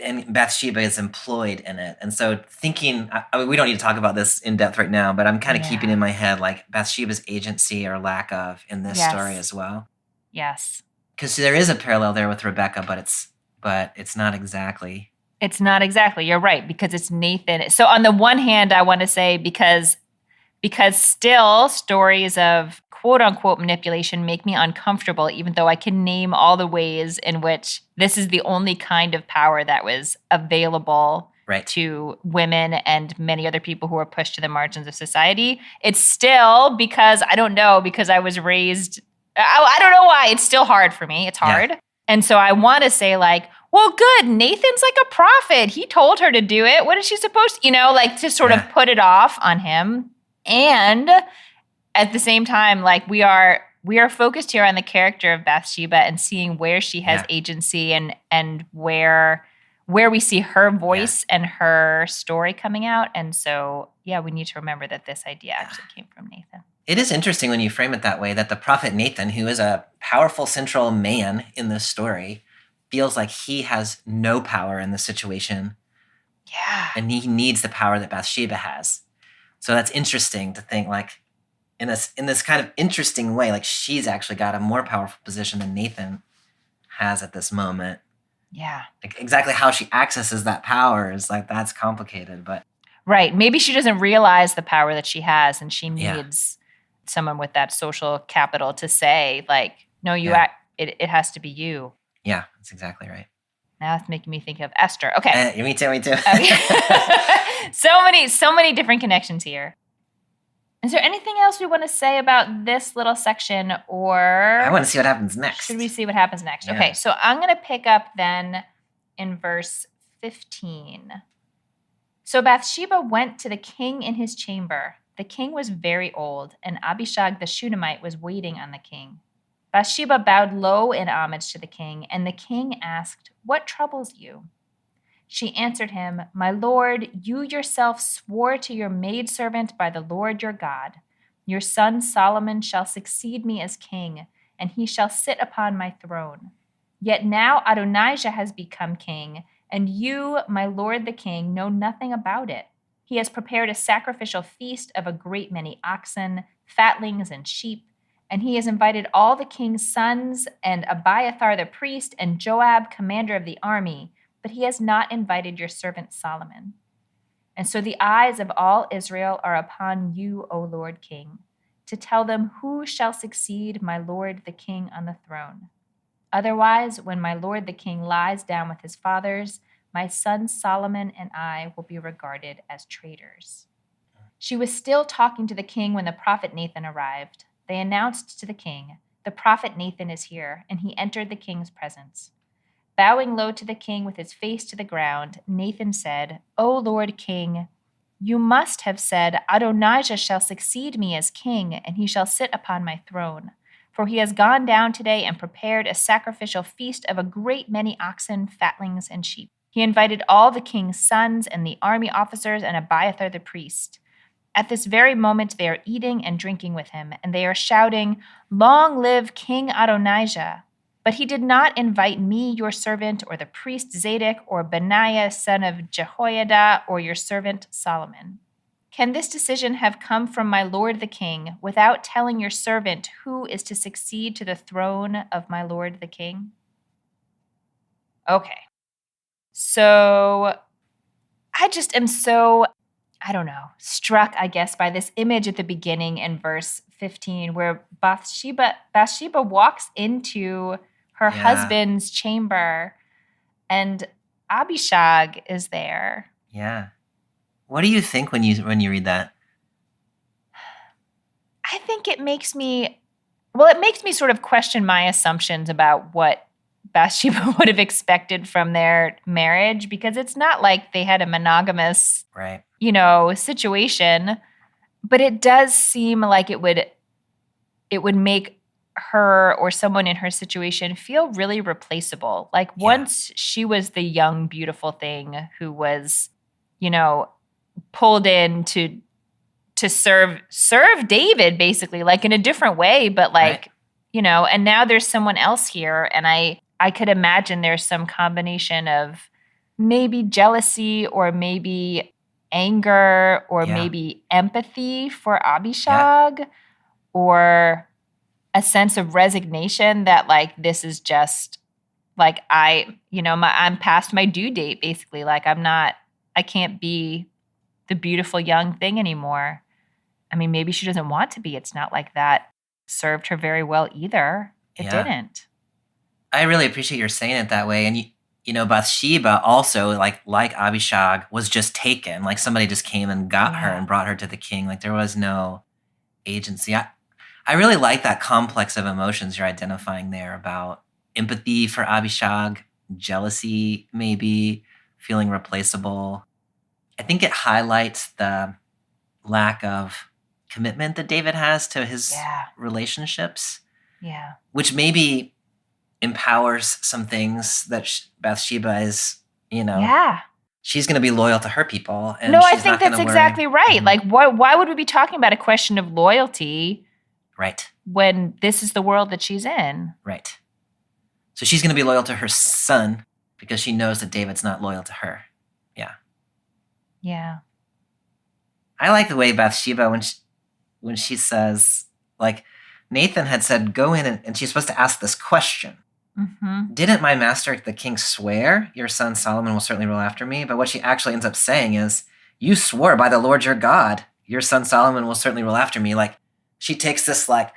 and Bathsheba is employed in it. And so thinking, we don't need to talk about this in depth right now, but I'm kind of keeping in my head, like, Bathsheba's agency or lack of in this story as well. Yes. Because there is a parallel there with Rebecca, but it's not exactly. It's not exactly. You're right, because it's Nathan. So on the one hand, I want to say because still stories of quote unquote manipulation make me uncomfortable, even though I can name all the ways in which this is the only kind of power that was available to women and many other people who were pushed to the margins of society. It's still because I was raised, I don't know why. It's still hard for me. It's hard. Yeah. And so I want to say, like, well, good. Nathan's like a prophet. He told her to do it. What is she supposed to, like to sort of put it off on him? And at the same time, like we are focused here on the character of Bathsheba and seeing where she has agency and where we see her voice and her story coming out. And so, we need to remember that this idea actually came from Nathan. It is interesting when you frame it that way, that the prophet Nathan, who is a powerful central man in this story, feels like he has no power in this situation. Yeah. And he needs the power that Bathsheba has. So that's interesting to think, like, in this kind of interesting way, like she's actually got a more powerful position than Nathan has at this moment. Yeah. Like exactly how she accesses that power is like, that's complicated, but. Right. Maybe she doesn't realize the power that she has, and she needs someone with that social capital to say, like, no, it has to be you. Yeah, that's exactly right. Now it's making me think of Esther. Okay. Me too. Okay. so many different connections here. Is there anything else we want to say about this little section, or I want to see what happens next. Should we see what happens next? Yeah. Okay, so I'm going to pick up then in verse 15. So Bathsheba went to the king in his chamber. The king was very old, and Abishag the Shunammite was waiting on the king. Bathsheba bowed low in homage to the king, and the king asked, "What troubles you?" She answered him, "My lord, you yourself swore to your maidservant by the Lord your God, your son Solomon shall succeed me as king, and he shall sit upon my throne. Yet now Adonijah has become king, and you, my lord the king, know nothing about it. He has prepared a sacrificial feast of a great many oxen, fatlings, and sheep, and he has invited all the king's sons and Abiathar the priest and Joab, commander of the army, but he has not invited your servant Solomon. And so the eyes of all Israel are upon you, O Lord King, to tell them who shall succeed my lord the king on the throne. Otherwise, when my lord the king lies down with his fathers, my son Solomon and I will be regarded as traitors." She was still talking to the king when the prophet Nathan arrived. They announced to the king, "The prophet Nathan is here," and he entered the king's presence. Bowing low to the king with his face to the ground, Nathan said, "O Lord King, you must have said, Adonijah shall succeed me as king, and he shall sit upon my throne. For he has gone down today and prepared a sacrificial feast of a great many oxen, fatlings, and sheep. He invited all the king's sons and the army officers and Abiathar the priest. At this very moment they are eating and drinking with him, and they are shouting, 'Long live King Adonijah!' But he did not invite me, your servant, or the priest Zadok, or Benaiah, son of Jehoiada, or your servant Solomon. Can this decision have come from my lord the king, without telling your servant who is to succeed to the throne of my lord the king?" Okay. So I just am so, struck, I guess, by this image at the beginning in verse 15, where Bathsheba walks into her husband's chamber, and Abishag is there. Yeah. What do you think when you read that? I think it makes me sort of question my assumptions about what Bathsheba would have expected from their marriage, because it's not like they had a monogamous, situation, but it does seem like it would make her or someone in her situation feel really replaceable. Like once she was the young, beautiful thing who was, pulled in to serve David, basically, like in a different way, but like, and now there's someone else here. And I could imagine there's some combination of maybe jealousy or maybe anger or maybe empathy for Abishag or a sense of resignation that like, this is just like, I'm past my due date, basically. Like I can't be the beautiful young thing anymore. I mean, maybe she doesn't want to be. It's not like that served her very well either. It didn't. I really appreciate your saying it that way. And Bathsheba also, like Abishag, was just taken. Like somebody just came and got her and brought her to the king. Like there was no agency. I really like that complex of emotions you're identifying there about empathy for Abishag, jealousy, maybe feeling replaceable. I think it highlights the lack of commitment that David has to his relationships, which maybe empowers some things that Bathsheba is, she's going to be loyal to her people. And no, she's I think not gonna that's exactly right. Mhm. Like, why would we be talking about a question of loyalty Right. when this is the world that she's in? Right. So she's going to be loyal to her son because she knows that David's not loyal to her. Yeah. Yeah. I like the way Bathsheba, when she says, like, Nathan had said, go in and she's supposed to ask this question. Mm-hmm. Didn't my master, the king, swear your son Solomon will certainly rule after me? But what she actually ends up saying is, you swore by the Lord your God, your son Solomon will certainly rule after me. Like, she takes this, like,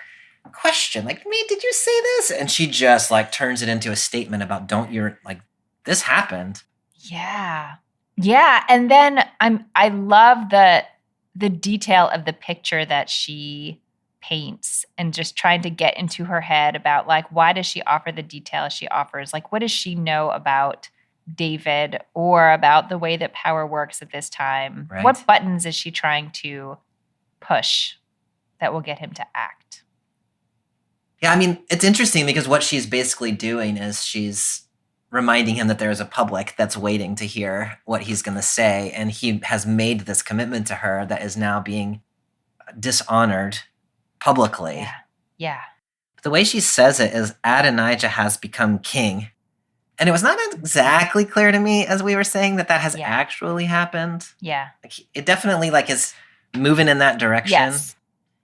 question, like, me, did you say this? And she just, like, turns it into a statement about, this happened. Yeah. Yeah. And then I love the detail of the picture that she paints and just trying to get into her head about, like, why does she offer the details she offers? Like, what does she know about David or about the way that power works at this time? Right. What buttons is she trying to push that will get him to act? Yeah, I mean, it's interesting because what she's basically doing is she's reminding him that there is a public that's waiting to hear what he's going to say. And he has made this commitment to her that is now being dishonored publicly. Yeah. Yeah. The way she says it is Adonijah has become king. And it was not exactly clear to me, as we were saying, that has actually happened. Yeah. Like, it definitely is moving in that direction. Yes.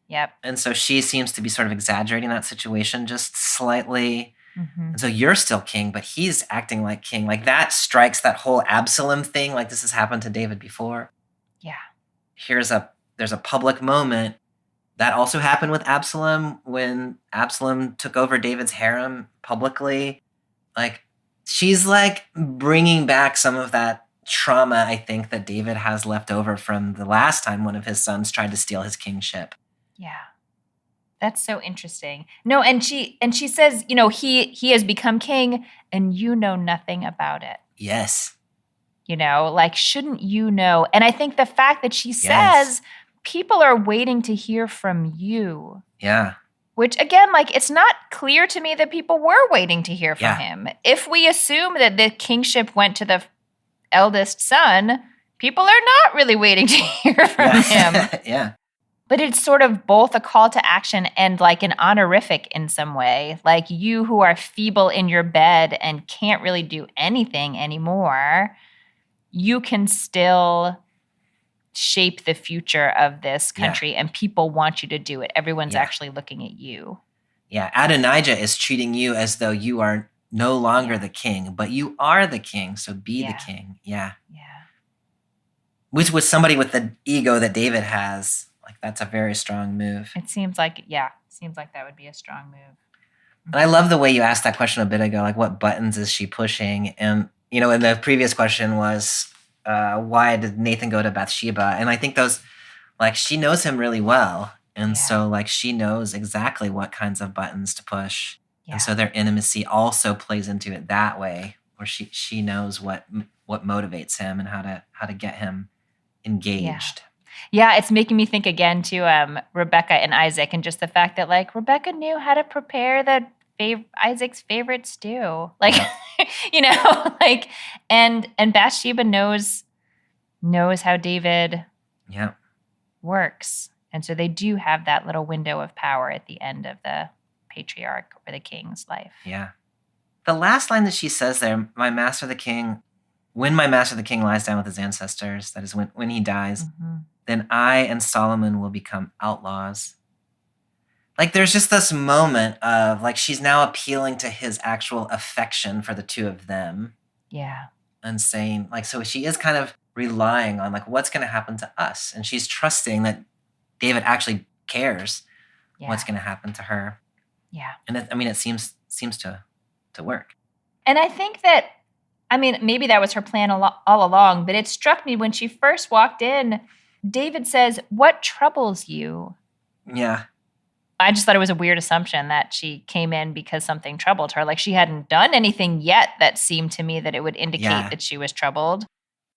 Yep. And so she seems to be sort of exaggerating that situation just slightly. Mm-hmm. And so you're still king, but he's acting like king. Like, that strikes that whole Absalom thing. Like, this has happened to David before. Yeah. There's a public moment. That also happened with Absalom when Absalom took over David's harem publicly. Like, she's like bringing back some of that trauma, I think, that David has left over from the last time one of his sons tried to steal his kingship. Yeah. That's so interesting. No, and she says, he has become king and you know nothing about it. Yes. Like, shouldn't you know? And I think the fact that she says people are waiting to hear from you. Yeah. Which, again, like, it's not clear to me that people were waiting to hear from him. If we assume that the kingship went to the eldest son, people are not really waiting to hear from him. Yeah. But it's sort of both a call to action and like an honorific in some way. Like, you who are feeble in your bed and can't really do anything anymore, you can still shape the future of this country and people want you to do it. Everyone's actually looking at you. Yeah. Adonijah is treating you as though you are no longer the king, but you are the king. So be the king. Yeah. Yeah. Which with somebody with the ego that David has, like, that's a very strong move. It seems like that would be a strong move. And I love the way you asked that question a bit ago, like, what buttons is she pushing? And, and the previous question was, why did Nathan go to Bathsheba? And I think those, like, she knows him really well. And so, like, she knows exactly what kinds of buttons to push. Yeah. And so their intimacy also plays into it that way, where she knows what motivates him and how to get him engaged. Yeah, it's making me think again to Rebecca and Isaac, and just the fact that, like, Rebecca knew how to prepare Isaac's favorite stew. Like, like, and Bathsheba knows how David works. And so they do have that little window of power at the end of the patriarch or the king's life. Yeah. The last line that she says there, when my master the king lies down with his ancestors, that is when he dies, then I and Solomon will become outlaws. Like, there's just this moment of, like, she's now appealing to his actual affection for the two of them. Yeah. And saying, like, so she is kind of relying on, like, what's going to happen to us? And she's trusting that David actually cares what's going to happen to her. Yeah. And it seems to work. And I think that, maybe that was her plan all along, but it struck me when she first walked in, David says, "What troubles you?" Yeah. I just thought it was a weird assumption that she came in because something troubled her. Like she hadn't done anything yet that seemed to me that it would indicate that she was troubled.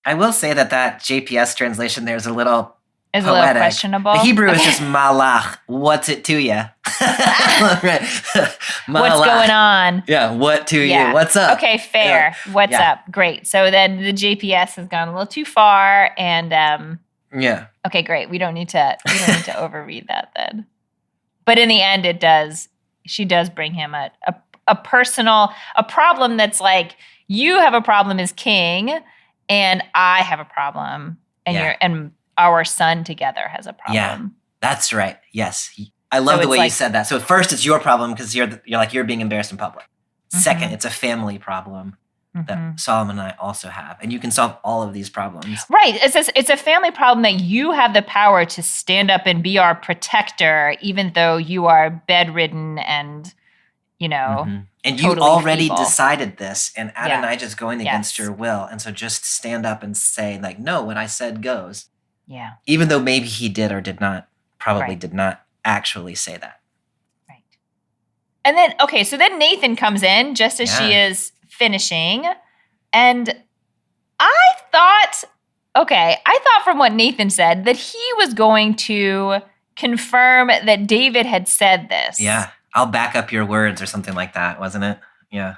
I will say that JPS translation there is a little It's poetic. A little questionable. The Hebrew is just malach. What's it to you? What's going on? Yeah, what to you? What's up? Okay, fair. Yeah. What's up? Great. So then the JPS has gone a little too far, and Okay, great. We don't need to overread that then. But in the end, it does. She does bring him a problem that's like, you have a problem as king, and I have a problem, and our son together has a problem. Yeah, that's right. Yes, I love the way you said that. So first, it's your problem because you're being embarrassed in public. Second, it's a family problem that Solomon and I also have, and you can solve all of these problems. Right. It's a family problem that you have the power to stand up and be our protector, even though you are bedridden and, and totally you already feeble. Decided this, and Adonijah's going against your will, and so just stand up and say, like, no, what I said goes. Yeah. Even though maybe he did or did not, probably did not actually say that. Right. And then, so then Nathan comes in just as she is finishing. And I thought from what Nathan said that he was going to confirm that David had said this. Yeah. I'll back up your words or something like that, wasn't it? Yeah.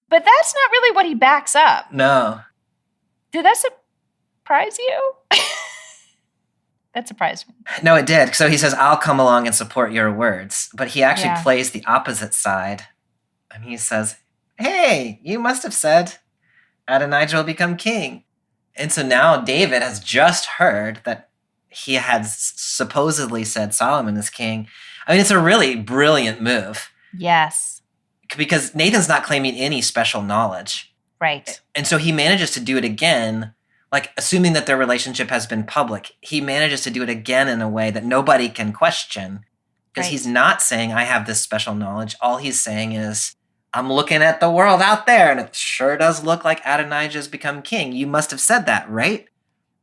But that's not really what he backs up. No. Did that surprise you? That surprised me. No, it did. So he says, I'll come along and support your words. But he actually plays the opposite side. And he says, hey, you must have said Adonijah will become king. And so now David has just heard that he had supposedly said Solomon is king. I mean, it's a really brilliant move. Yes. Because Nathan's not claiming any special knowledge. Right. And so he manages to do it again, like assuming that their relationship has been public. He manages to do it again in a way that nobody can question. Because he's not saying, I have this special knowledge. All he's saying is, I'm looking at the world out there, and it sure does look like Adonijah's become king. You must have said that, right?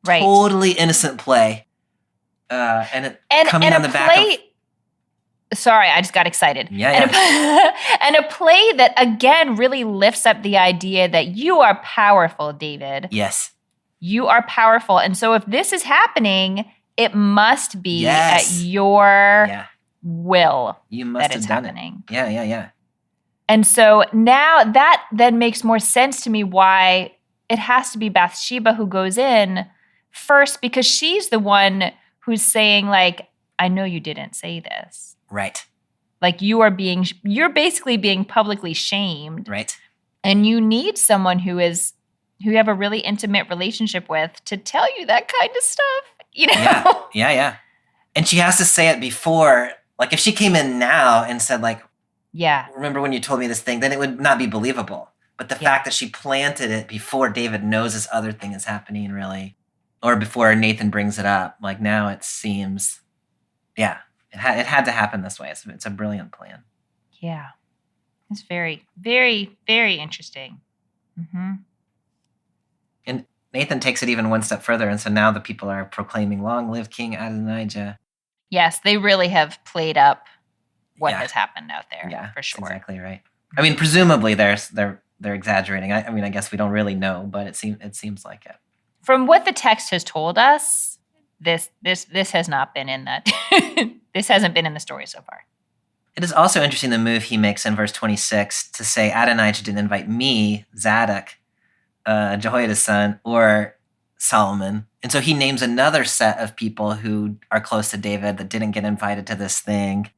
Right. Totally innocent play. And coming on the back of... Sorry, I just got excited. Yeah. And a play that, again, really lifts up the idea that you are powerful, David. Yes. You are powerful. And so if this is happening, it must be at your will you must that have it's done happening. It. Yeah. And so now that then makes more sense to me why it has to be Bathsheba who goes in first, because she's the one who's saying, like, I know you didn't say this. Right. Like you're basically being publicly shamed. Right. And you need someone who you have a really intimate relationship with to tell you that kind of stuff, Yeah. And she has to say it before, like if she came in now and said like, remember when you told me this thing, then it would not be believable. But the fact that she planted it before David knows this other thing is happening really, or before Nathan brings it up, like now it seems, it had to happen this way. It's a brilliant plan. Yeah. It's very, very, very interesting. Mm-hmm. And Nathan takes it even one step further. And so now the people are proclaiming, long live King Adonijah. Yes, they really have played up what has happened out there. Yeah, for sure. Exactly right. I mean, presumably they're exaggerating. I mean, I guess we don't really know, but it seems like it. From what the text has told us, this has not been in that. This hasn't been in the story so far. It is also interesting the move he makes in verse 26 to say Adonijah didn't invite me, Zadok, Jehoiada's son, or Solomon. And so he names another set of people who are close to David that didn't get invited to this thing.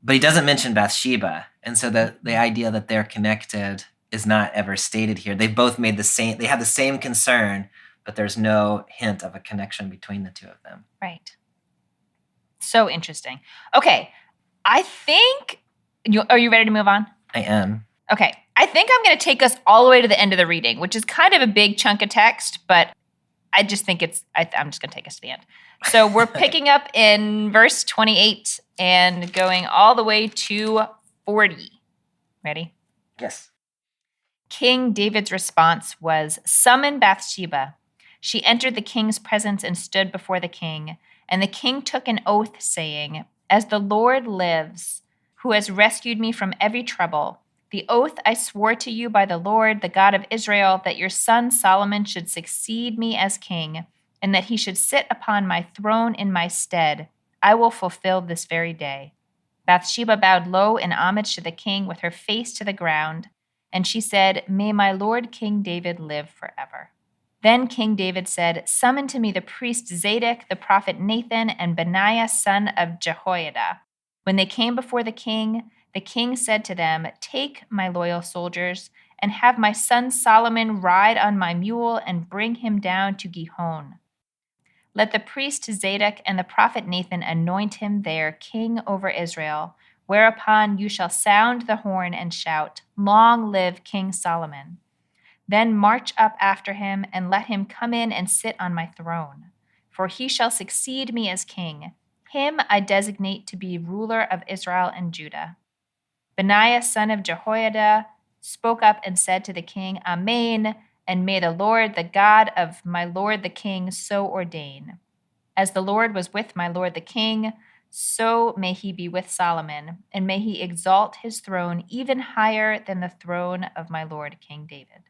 But he doesn't mention Bathsheba. And so the idea that they're connected is not ever stated here. They both made they have the same concern, but there's no hint of a connection between the two of them. Right. So interesting. Okay. I think, are you ready to move on? I am. Okay. I think I'm going to take us all the way to the end of the reading, which is kind of a big chunk of text, but I just think I'm just going to take us to the end. So we're picking up in verse 28 and going all the way to 40. Ready? Yes. King David's response was, "Summon Bathsheba." She entered the king's presence and stood before the king. And the king took an oath, saying, As the Lord lives, who has rescued me from every trouble, the oath I swore to you by the Lord, the God of Israel, that your son Solomon should succeed me as king, and that he should sit upon my throne in my stead, I will fulfill this very day." Bathsheba bowed low in homage to the king with her face to the ground, and she said, "May my lord King David live forever." Then King David said, "Summon to me the priest Zadok, the prophet Nathan, and Benaiah son of Jehoiada." When they came before the king said to them, "Take my loyal soldiers and have my son Solomon ride on my mule and bring him down to Gihon. Let the priest Zadok and the prophet Nathan anoint him there king over Israel, whereupon you shall sound the horn and shout, 'Long live King Solomon.' Then march up after him and let him come in and sit on my throne. For he shall succeed me as king. Him I designate to be ruler of Israel and Judah." Benaiah son of Jehoiada spoke up and said to the king, "Amen, and may the Lord, the God of my lord the king, so ordain. As the Lord was with my lord the king, so may he be with Solomon, and may he exalt his throne even higher than the throne of my lord King David."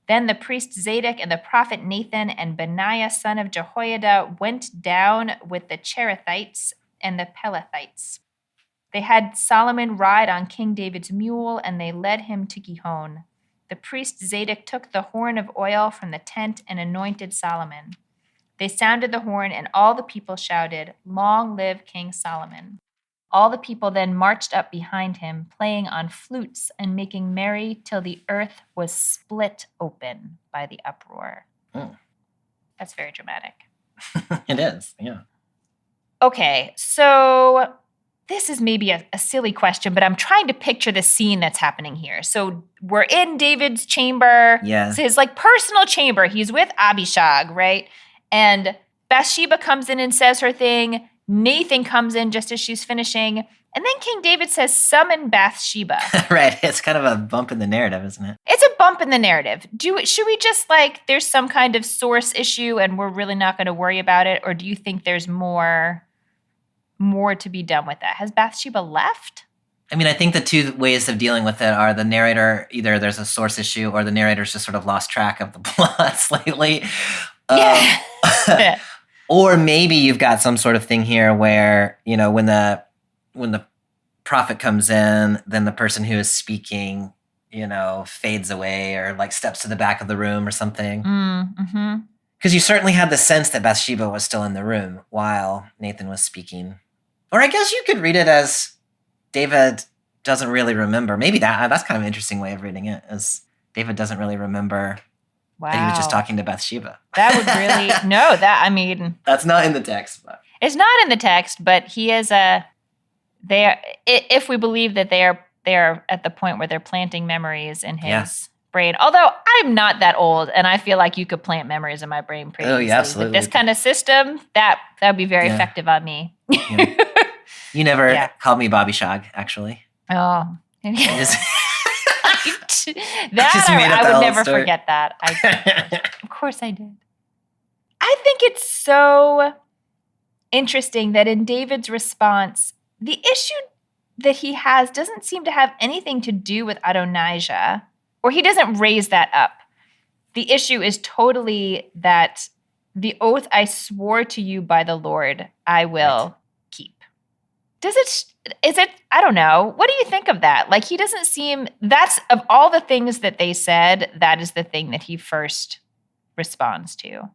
Then the priest Zadok and the prophet Nathan and Benaiah son of Jehoiada went down with the Cherethites and the Pelethites. They had Solomon ride on King David's mule, and they led him to Gihon. The priest Zadok took the horn of oil from the tent and anointed Solomon. They sounded the horn, and all the people shouted, "Long live King Solomon." All the people then marched up behind him, playing on flutes and making merry till the earth was split open by the uproar. Mm. That's very dramatic. It is, yeah. Okay, so this is maybe a silly question, but I'm trying to picture the scene that's happening here. So we're in David's chamber. Yeah. It's his personal chamber. He's with Abishag, right? And Bathsheba comes in and says her thing. Nathan comes in just as she's finishing. And then King David says, "Summon Bathsheba." Right. It's kind of a bump in the narrative, isn't it? It's a bump in the narrative. Should we just there's some kind of source issue and we're really not going to worry about it? Or do you think there's more to be done with that? Has Bathsheba left? I mean, I think the two ways of dealing with it are the narrator, either there's a source issue or the narrator's just sort of lost track of the plot slightly. Yeah. Or maybe you've got some sort of thing here where, when the prophet comes in, then the person who is speaking, fades away or steps to the back of the room or something. Mm-hmm. Because you certainly had the sense that Bathsheba was still in the room while Nathan was speaking. Or I guess you could read it as David doesn't really remember. Maybe that's kind of an interesting way of reading it, is David doesn't really remember that he was just talking to Bathsheba. That would really, that's not in the text. But. It's not in the text, but he is if we believe that they are at the point where they're planting memories in his brain. Although I'm not that old, and I feel like you could plant memories in my brain pretty easily. Yeah, absolutely. With this kind of system, that would be very effective on me. Yeah. You never called me Bobby Shog, actually. Oh. I would never forget that. Of course I did. I think it's so interesting that in David's response, the issue that he has doesn't seem to have anything to do with Adonijah, or he doesn't raise that up. The issue is totally that the oath I swore to you by the Lord, I will keep. Is it, I don't know. What do you think of that? He doesn't seem, that's, of all the things that they said, that is the thing that he first responds to.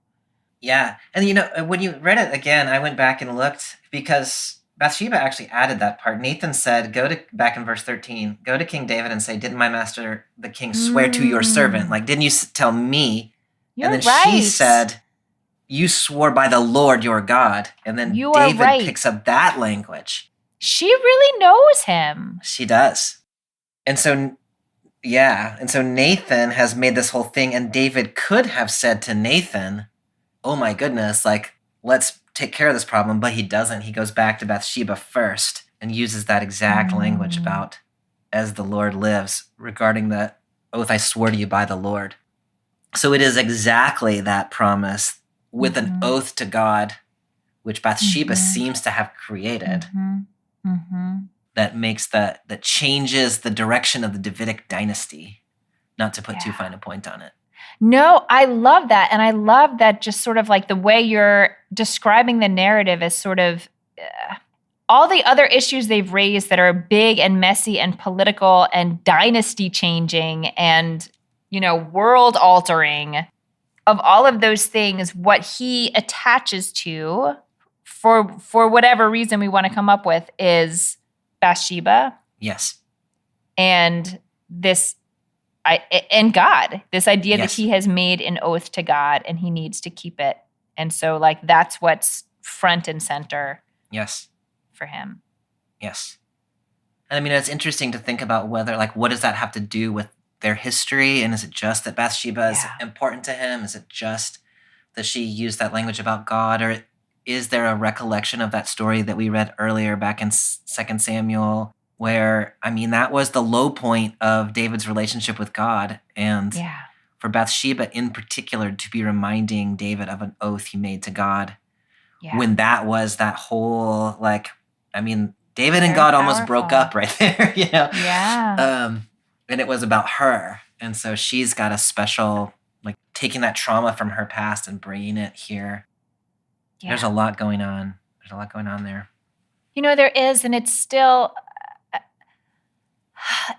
Yeah. And when you read it again, I went back and looked because Bathsheba actually added that part. Nathan said, back in verse 13, go to King David and say, "Didn't my master, the king, swear to your servant?" Didn't you tell me? You're and then she said, "You swore by the Lord your God." And then David picks up that language. She really knows him. She does. And so, and so Nathan has made this whole thing, and David could have said to Nathan, "Oh my goodness, let's take care of this problem," but he doesn't. He goes back to Bathsheba first and uses that exact language about "as the Lord lives" regarding the oath I swore to you by the Lord. So it is exactly that promise with an oath to God, which Bathsheba seems to have created. that makes that changes the direction of the Davidic dynasty. Not to put too fine a point on it. No, I love that. And I love that just sort of like the way you're describing the narrative as sort of all the other issues they've raised that are big and messy and political and dynasty changing and, world altering. Of all of those things, what he attaches to for whatever reason we want to come up with is Bathsheba. Yes. And and God, this idea that he has made an oath to God and he needs to keep it. And so that's what's front and center. Yes. For him. Yes. And it's interesting to think about whether what does that have to do with their history? And is it just that Bathsheba is important to him? Is it just that she used that language about God? Or is there a recollection of that story that we read earlier back in 2 Samuel where, that was the low point of David's relationship with God. And for Bathsheba in particular to be reminding David of an oath he made to God when that was that whole, David and God almost broke up right there, Yeah. And it was about her. And so she's got a special, taking that trauma from her past and bringing it here. Yeah. There's a lot going on. There's a lot going on there. There is, and it's still,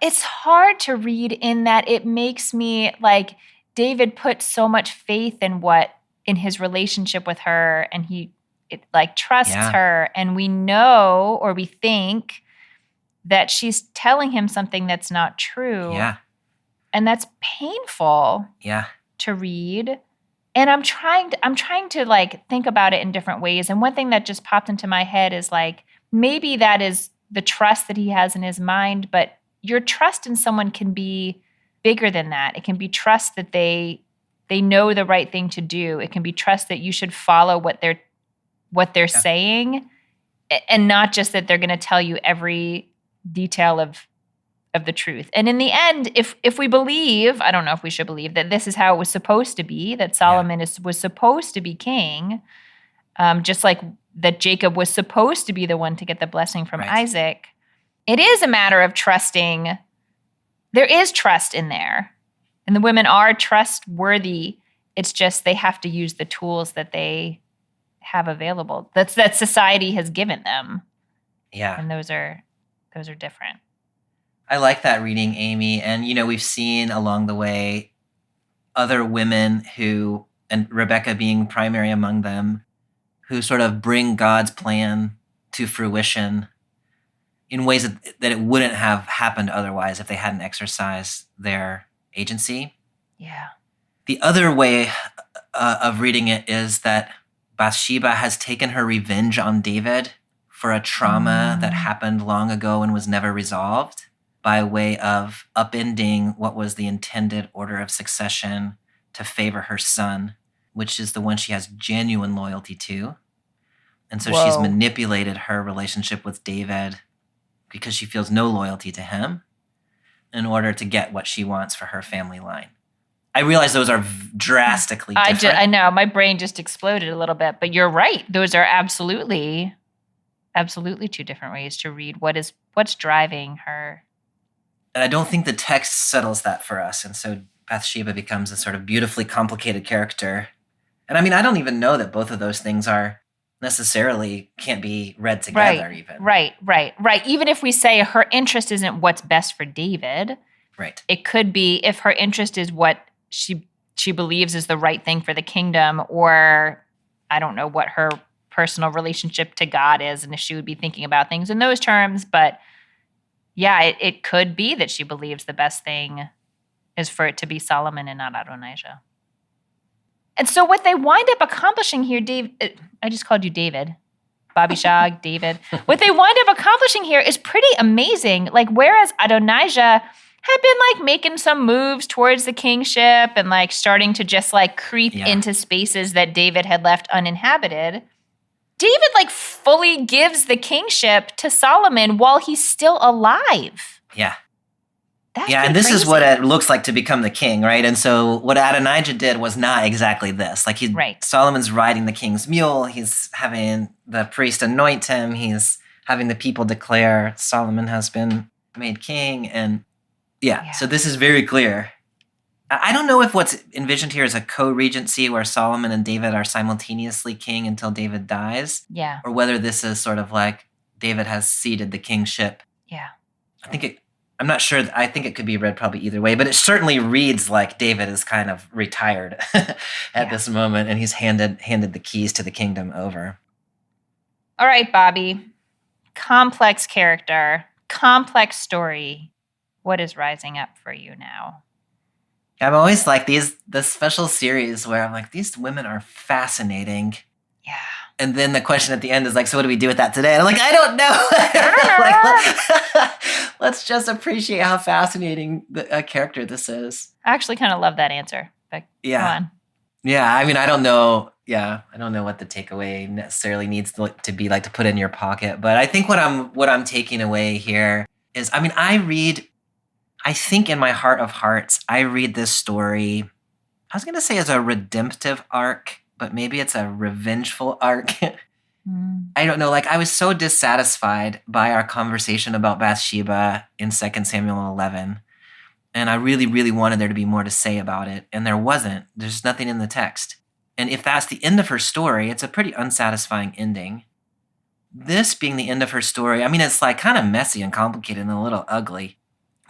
it's hard to read in that it makes me David put so much faith in his relationship with her, and he trusts her, and we know or we think that she's telling him something that's not true. Yeah. And that's painful. Yeah. To read. And I'm trying to think about it in different ways. And one thing that just popped into my head is maybe that is the trust that he has in his mind, but your trust in someone can be bigger than that. It can be trust that they know the right thing to do. It can be trust that you should follow what they're saying, and not just that they're going to tell you every detail of the truth. And in the end, if we believe, I don't know if we should believe that this is how it was supposed to be, that Solomon was supposed to be king, just like that Jacob was supposed to be the one to get the blessing from Isaac. It is a matter of trusting. There is trust in there, and the women are trustworthy. It's just they have to use the tools that they have available. That society has given them. Yeah. And those are different. I like that reading, Amy. And, we've seen along the way other women who, and Rebecca being primary among them, who sort of bring God's plan to fruition in ways that it wouldn't have happened otherwise if they hadn't exercised their agency. Yeah. The other way of reading it is that Bathsheba has taken her revenge on David for a trauma that happened long ago and was never resolved, by way of upending what was the intended order of succession to favor her son, which is the one she has genuine loyalty to. And so she's manipulated her relationship with David because she feels no loyalty to him in order to get what she wants for her family line. I realize those are drastically different. I know. My brain just exploded a little bit, but you're right. Those are absolutely two different ways to read what's driving her. And I don't think the text settles that for us. And so Bathsheba becomes a sort of beautifully complicated character. And I don't even know that both of those things can't be read together even. Right. Even if we say her interest isn't what's best for David. Right. It could be if her interest is what she believes is the right thing for the kingdom, or I don't know what her personal relationship to God is and if she would be thinking about things in those terms. But yeah, it could be that she believes the best thing is for it to be Solomon and not Adonijah. And so what they wind up accomplishing here, Dave, I just called you David, Bobby Shag, David. What they wind up accomplishing here is pretty amazing. Whereas Adonijah had been making some moves towards the kingship and starting to just creep into spaces that David had left uninhabited, David fully gives the kingship to Solomon while he's still alive. Yeah. That's and this crazy. is what it looks like to become the king, right? And so what Adonijah did was not exactly this. Solomon's riding the king's mule. He's having the priest anoint him. He's having the people declare Solomon has been made king. And so this is very clear. I don't know if what's envisioned here is a co-regency where Solomon and David are simultaneously king until David dies. Yeah. Or whether this is sort of like David has ceded the kingship. Yeah. I'm not sure. I think it could be read probably either way, but it certainly reads like David is kind of retired at this moment, and he's handed the keys to the kingdom over. All right, Bobby. Complex character, complex story. What is rising up for you now? I've always liked the special series where I'm like, these women are fascinating. Yeah. And then the question at the end is like, so what do we do with that today? And I'm like, I don't know. Like, let's just appreciate how fascinating a character this is. I actually kind of love that answer. But go on. Yeah, I mean, I don't know. Yeah, I don't know what the takeaway necessarily needs to be like to put in your pocket. But I think what I'm taking away here is, I mean, I think in my heart of hearts, I read this story, I was going to say as a redemptive arc, but maybe it's a revengeful arc. I don't know. Like, I was so dissatisfied by our conversation about Bathsheba in 2 Samuel 11. And I really, really wanted there to be more to say about it. And there wasn't. There's nothing in the text. And if that's the end of her story, it's a pretty unsatisfying ending. This being the end of her story, I mean, it's like kind of messy and complicated and a little ugly.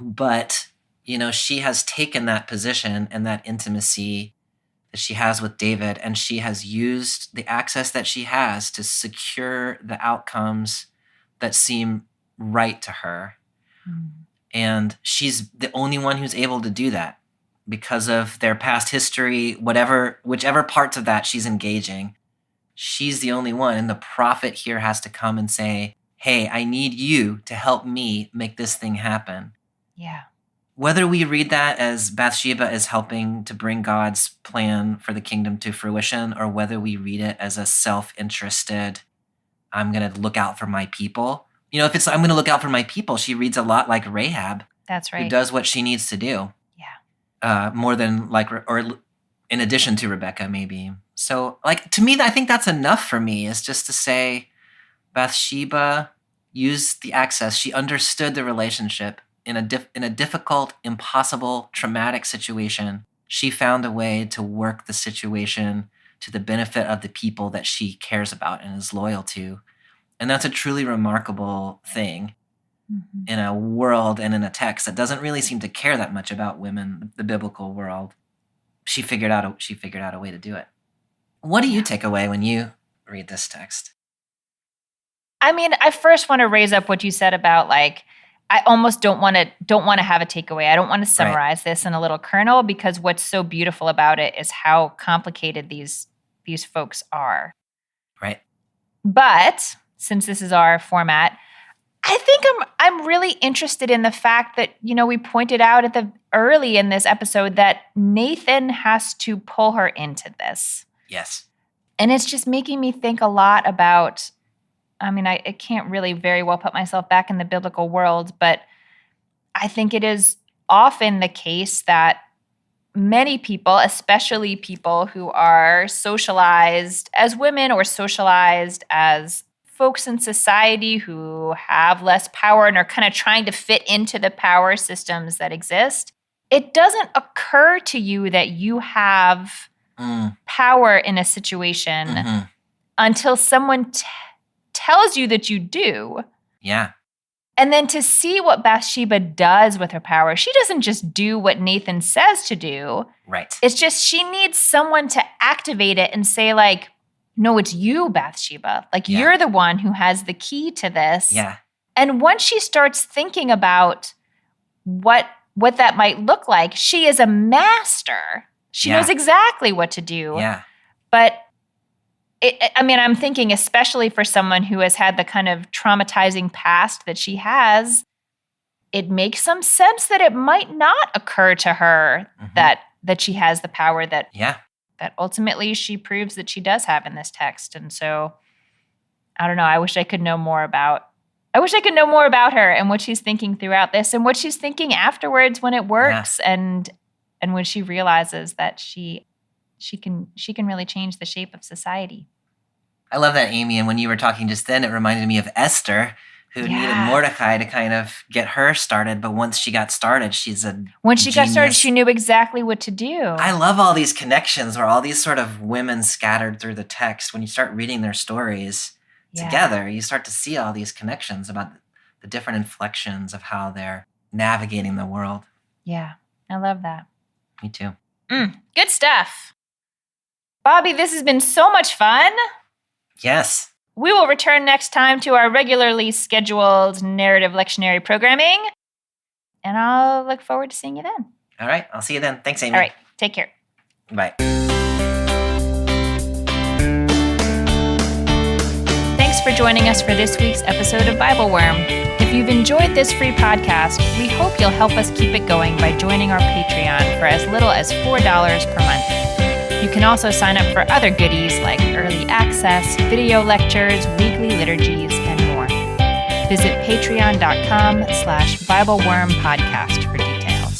But, you know, she has taken that position and that intimacy that she has with David, and she has used the access that she has to secure the outcomes that seem right to her. And she's the only one who's able to do that because of their past history, whichever parts of that she's engaging. She's the only one. And the prophet here has to come and say, hey, I need you to help me make this thing happen. Yeah. Whether we read that as Bathsheba is helping to bring God's plan for the kingdom to fruition, or whether we read it as a self-interested, I'm going to look out for my people. You know, if it's I'm going to look out for my people, she reads a lot like Rahab. That's right. Who does what she needs to do. Yeah. More than like, or in addition to Rebecca, maybe. So, like, to me, I think that's enough for me, is just to say Bathsheba used the access. She understood the relationship. In a difficult, impossible, traumatic situation, she found a way to work the situation to the benefit of the people that she cares about and is loyal to. And that's a truly remarkable thing in a world and in a text that doesn't really seem to care that much about women, the biblical world. She figured out a way to do it. What do you take away when you read this text? I mean, I first want to raise up what you said about, like, I almost don't want to have a takeaway. I don't want to summarize this in a little kernel, because what's so beautiful about it is how complicated these folks are. Right. But since this is our format, I think I'm really interested in the fact that, you know, we pointed out early in this episode that Nathan has to pull her into this. Yes. And it's just making me think a lot about, I mean, I can't really very well put myself back in the biblical world, but I think it is often the case that many people, especially people who are socialized as women or socialized as folks in society who have less power and are kind of trying to fit into the power systems that exist, it doesn't occur to you that you have power in a situation until someone tells you that you do. Yeah. And then to see what Bathsheba does with her power, she doesn't just do what Nathan says to do. Right. It's just she needs someone to activate it and say, like, no, it's you, Bathsheba. Like, you're the one who has the key to this. Yeah. And once she starts thinking about what that might look like, she is a master. She knows exactly what to do. Yeah. But I'm thinking especially for someone who has had the kind of traumatizing past that she has, it makes some sense that it might not occur to her that she has the power that ultimately she proves that she does have in this text. And so, I don't know, I wish I could know more about her and what she's thinking throughout this and what she's thinking afterwards when it works and when she realizes that she can really change the shape of society. I love that, Amy. And when you were talking just then, it reminded me of Esther, who needed Mordecai to kind of get her started. But once she got started, she's a When she got started, genius. she knew exactly what to do. I love all these connections where all these sort of women scattered through the text. When you start reading their stories together, you start to see all these connections about the different inflections of how they're navigating the world. Yeah, I love that. Me too. Good stuff. Bobby, this has been so much fun. Yes. We will return next time to our regularly scheduled narrative lectionary programming. And I'll look forward to seeing you then. All right. I'll see you then. Thanks, Amy. All right. Take care. Bye. Thanks for joining us for this week's episode of BibleWorm. If you've enjoyed this free podcast, we hope you'll help us keep it going by joining our Patreon for as little as $4 per month. You can also sign up for other goodies like early access, video lectures, weekly liturgies, and more. Visit patreon.com/BibleWormPodcast for details.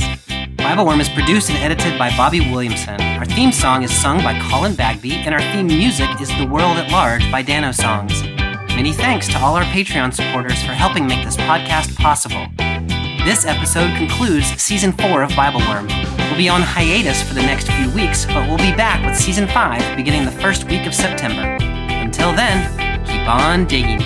BibleWorm is produced and edited by Bobby Williamson. Our theme song is sung by Colin Bagby, and our theme music is The World at Large by Dano Songs. Many thanks to all our Patreon supporters for helping make this podcast possible. This episode concludes Season 4 of BibleWorm. We'll be on hiatus for the next few weeks, but we'll be back with Season 5 beginning the first week of September. Until then, keep on digging.